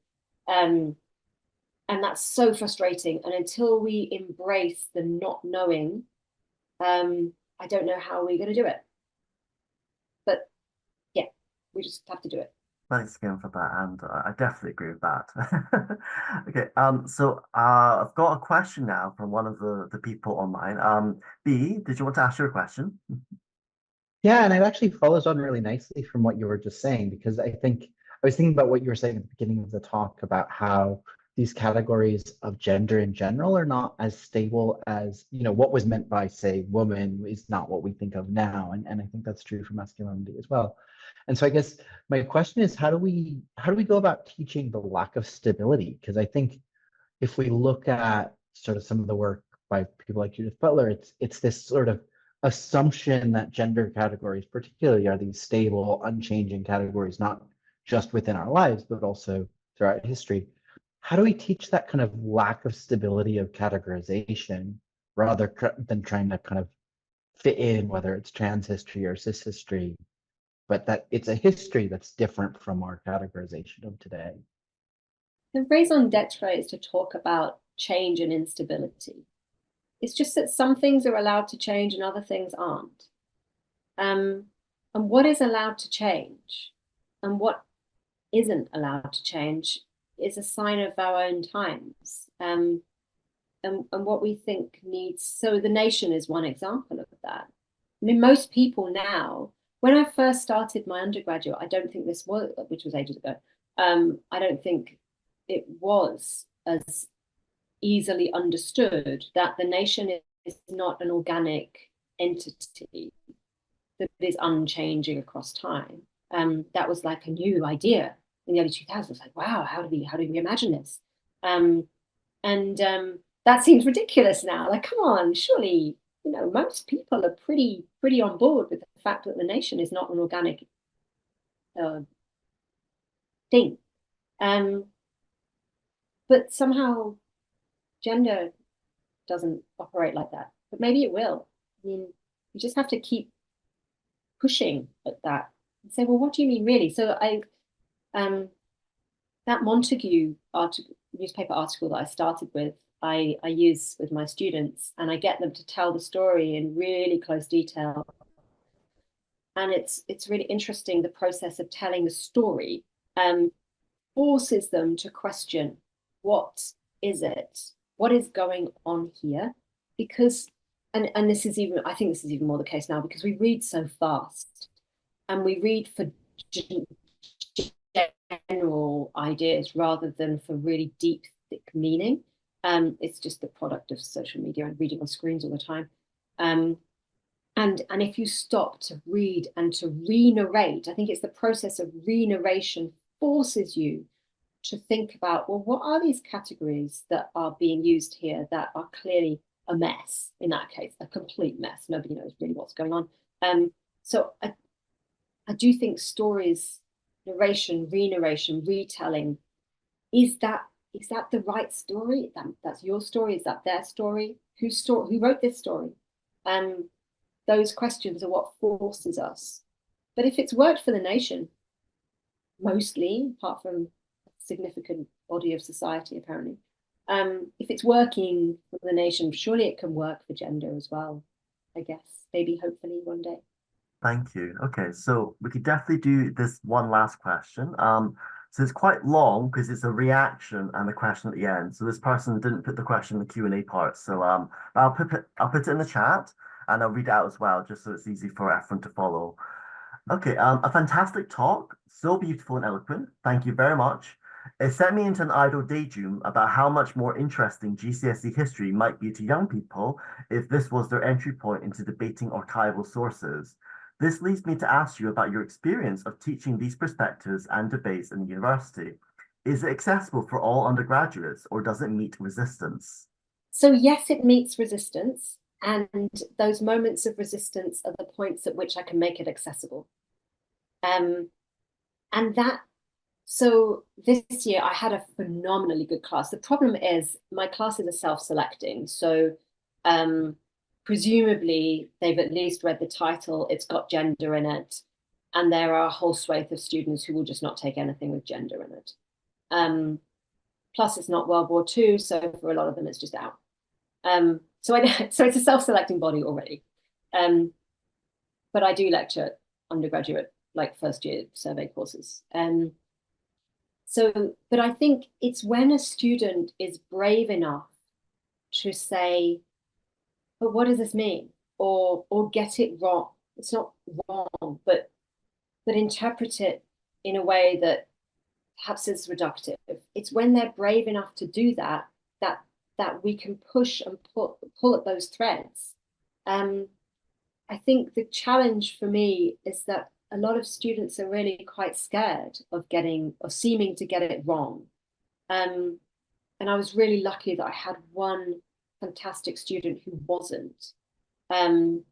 And that's so frustrating. And until we embrace the not knowing, I don't know how we're going to do it. But yeah, we just have to do it. Thanks again for that, and I definitely agree with that. Okay, so I've got a question now from one of the people online. B, did you want to ask your question? Yeah, and it actually follows on really nicely from what you were just saying, because I think I was thinking about what you were saying at the beginning of the talk about how these categories of gender in general are not as stable as, what was meant by, say, woman is not what we think of now. And I think that's true for masculinity as well. And so I guess my question is, how do we go about teaching the lack of stability? Because I think if we look at sort of some of the work by people like Judith Butler, it's this sort of assumption that gender categories particularly are these stable, unchanging categories, not just within our lives, but also throughout history. How do we teach that kind of lack of stability of categorization rather than trying to kind of fit in, whether it's trans history or cis history, but that it's a history that's different from our categorization of today? The raison d'etre is to talk about change and instability. It's just that some things are allowed to change and other things aren't. And what is allowed to change and what isn't allowed to change is a sign of our own times. And what we think needs, so the nation is one example of that. I mean, most people now, when I first started my undergraduate, I don't think this was, which was ages ago, I don't think it was as easily understood that the nation is not an organic entity that is unchanging across time. That was like a new idea in the early 2000s. Like, wow, how do we imagine this? That seems ridiculous now. Like, come on, surely, most people are pretty on board with the fact that the nation is not an organic thing. But somehow gender doesn't operate like that. But maybe it will. I mean, you just have to keep pushing at that and say, well, what do you mean really? So that Montague newspaper article that I started with, I use with my students, and I get them to tell the story in really close detail. And it's really interesting, the process of telling the story forces them to question, what is it? What is going on here? Because, and this is even, I think this is even more the case now, because we read so fast and we read for general ideas rather than for really deep, thick meaning. It's just the product of social media and reading on screens all the time. And if you stop to read and to re-narrate, I think it's the process of re-narration forces you to think about, well, what are these categories that are being used here that are clearly a mess? In that case, a complete mess. Nobody knows really what's going on. So I do think stories, narration, re-narration, retelling, is that the right story? That's your story? Is that their story? Who wrote this story? Those questions are what forces us. But if it's worked for the nation, mostly, apart from a significant body of society, apparently, if it's working for the nation, surely it can work for gender as well, I guess. Maybe, hopefully, one day. Thank you. Okay, so we could definitely do this one last question. So it's quite long because it's a reaction and a question at the end. So this person didn't put the question in the Q&A part. So I'll put it in the chat and I'll read it out as well, just so it's easy for everyone to follow. Okay, a fantastic talk, so beautiful and eloquent. Thank you very much. It sent me into an idle daydream about how much more interesting GCSE history might be to young people if this was their entry point into debating archival sources. This leads me to ask you about your experience of teaching these perspectives and debates in the university. Is it accessible for all undergraduates, or does it meet resistance? So yes, it meets resistance. And those moments of resistance are the points at which I can make it accessible. So this year I had a phenomenally good class. The problem is my classes are self-selecting. So presumably they've at least read the title, it's got gender in it. And there are a whole swathe of students who will just not take anything with gender in it. Plus it's not World War II, so for a lot of them it's just out. So it's a self-selecting body already. But I do lecture undergraduate like first year survey courses. But I think it's when a student is brave enough to say, but what does this mean? Or get it wrong. It's not wrong, but interpret it in a way that perhaps is reductive. It's when they're brave enough to do that we can push and pull at those threads. I think the challenge for me is that a lot of students are really quite scared of getting or seeming to get it wrong. And I was really lucky that I had one fantastic student who wasn't. And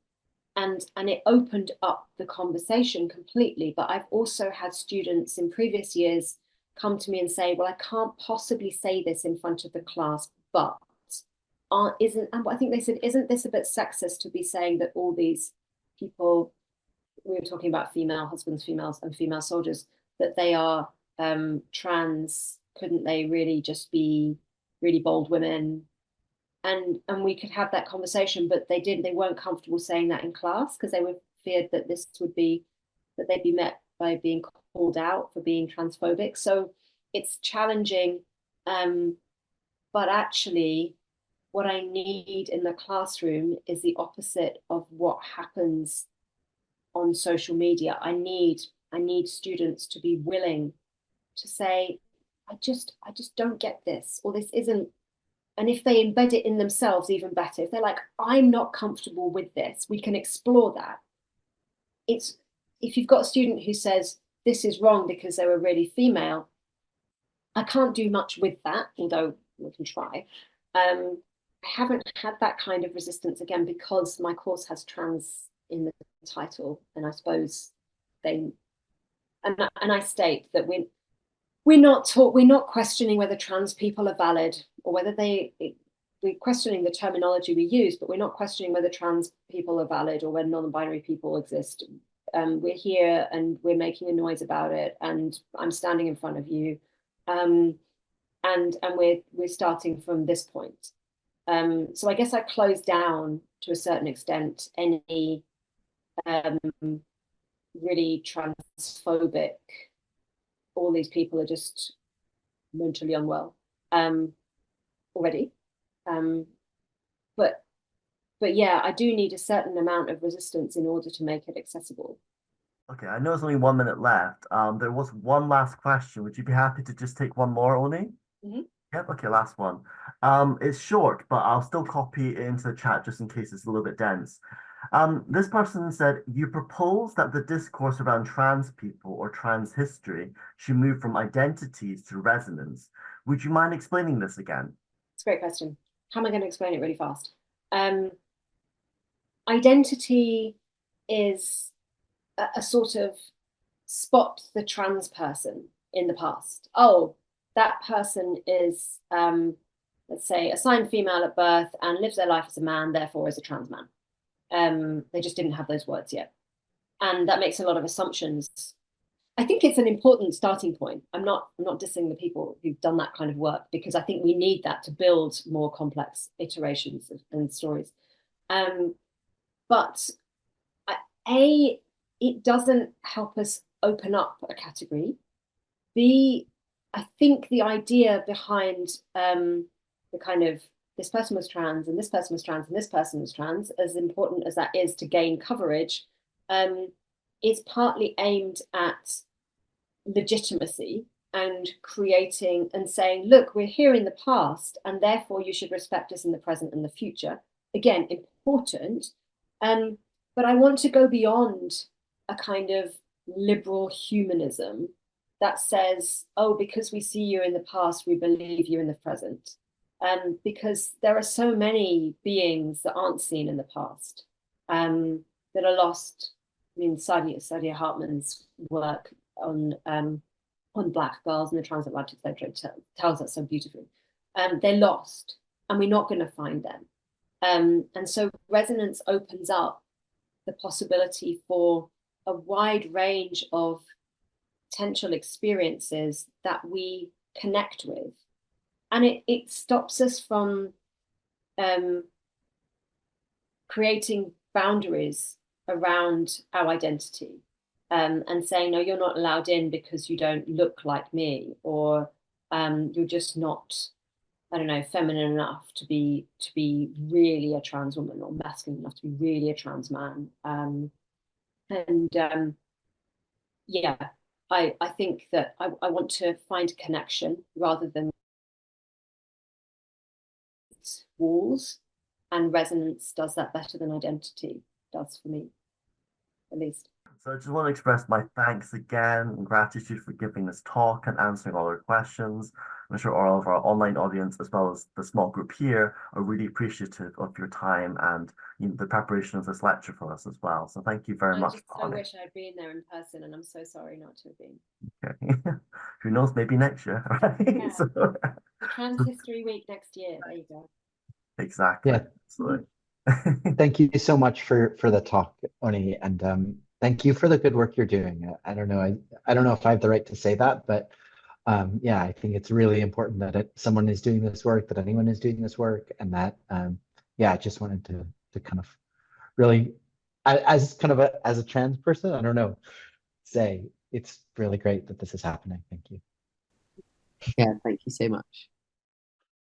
it opened up the conversation completely. But I've also had students in previous years come to me and say, well, I can't possibly say this in front of the class, but I think they said, isn't this a bit sexist to be saying that all these people, we were talking about female husbands, females and female soldiers, that they are trans, couldn't they really just be really bold women? And we could have that conversation, but they weren't comfortable saying that in class because they were feared that that they'd be met by being called out for being transphobic. So it's challenging, but actually what I need in the classroom is the opposite of what happens on social media. I need students to be willing to say, I just don't get this, or this isn't. And if they embed it in themselves, even better. If they're like, I'm not comfortable with this, we can explore that. If you've got a student who says this is wrong because they were really female, I can't do much with that, although we can try. I haven't had that kind of resistance again because my course has trans in the title, and I suppose and I state that we're not questioning whether trans people are valid or whether we're questioning the terminology we use, but we're not questioning whether trans people are valid or whether non-binary people exist. We're here and we're making a noise about it, and I'm standing in front of you, and we're starting from this point. So I guess I closed down to a certain extent any really transphobic, all these people are just mentally unwell already. But yeah, I do need a certain amount of resistance in order to make it accessible. Okay, I know there's only 1 minute left. There was one last question. Would you be happy to just take one more, Oni? Mm-hmm. Yep, okay, last one. It's short, but I'll still copy it into the chat just in case it's a little bit dense. This person said, you propose that the discourse around trans people or trans history should move from identities to resonance. Would you mind explaining this again? It's a great question. How am I going to explain it really fast? Identity is a sort of spot the trans person in the past. Oh, that person is, let's say, assigned female at birth and lives their life as a man, therefore is a trans man. They just didn't have those words yet. And that makes a lot of assumptions. I think it's an important starting point. I'm not dissing the people who've done that kind of work, because I think we need that to build more complex iterations and stories. But A, it doesn't help us open up a category. B, I think the idea behind the kind of this person was trans and this person was trans and this person was trans, as important as that is to gain coverage, is partly aimed at legitimacy and creating and saying, look, we're here in the past and therefore you should respect us in the present and the future. Again, important. But I want to go beyond a kind of liberal humanism that says, oh, because we see you in the past, we believe you in the present. Because there are so many beings that aren't seen in the past, that are lost. I mean, Saidiya Hartman's work on Black girls in the transatlantic slave trade tells us so beautifully. They're lost, and we're not going to find them. And so resonance opens up the possibility for a wide range of potential experiences that we connect with. And it stops us from creating boundaries around our identity. and saying, no, you're not allowed in because you don't look like me, or you're just not, I don't know, feminine enough to be really a trans woman, or masculine enough to be really a trans man. Yeah, I think that I want to find a connection rather than walls, and resonance does that better than identity does for me, at least. So I just want to express my thanks again and gratitude for giving this talk and answering all our questions. I'm sure all of our online audience, as well as the small group here, are really appreciative of your time and the preparation of this lecture for us as well. So thank you very much. I just so wish I'd been there in person, and I'm so sorry not to have been. Okay. Who knows, maybe next year, right? Yeah. So, the Trans History Week next year. There you go. Exactly. Yeah. Thank you so much for the talk, Oni, and thank you for the good work you're doing. I don't know. I don't know if I have the right to say that, but yeah, I think it's really important that someone is doing this work, that anyone is doing this work, and that yeah, I just wanted to kind of really, as kind of as a trans person, I don't know, say it's really great that this is happening. Thank you. Yeah, thank you so much.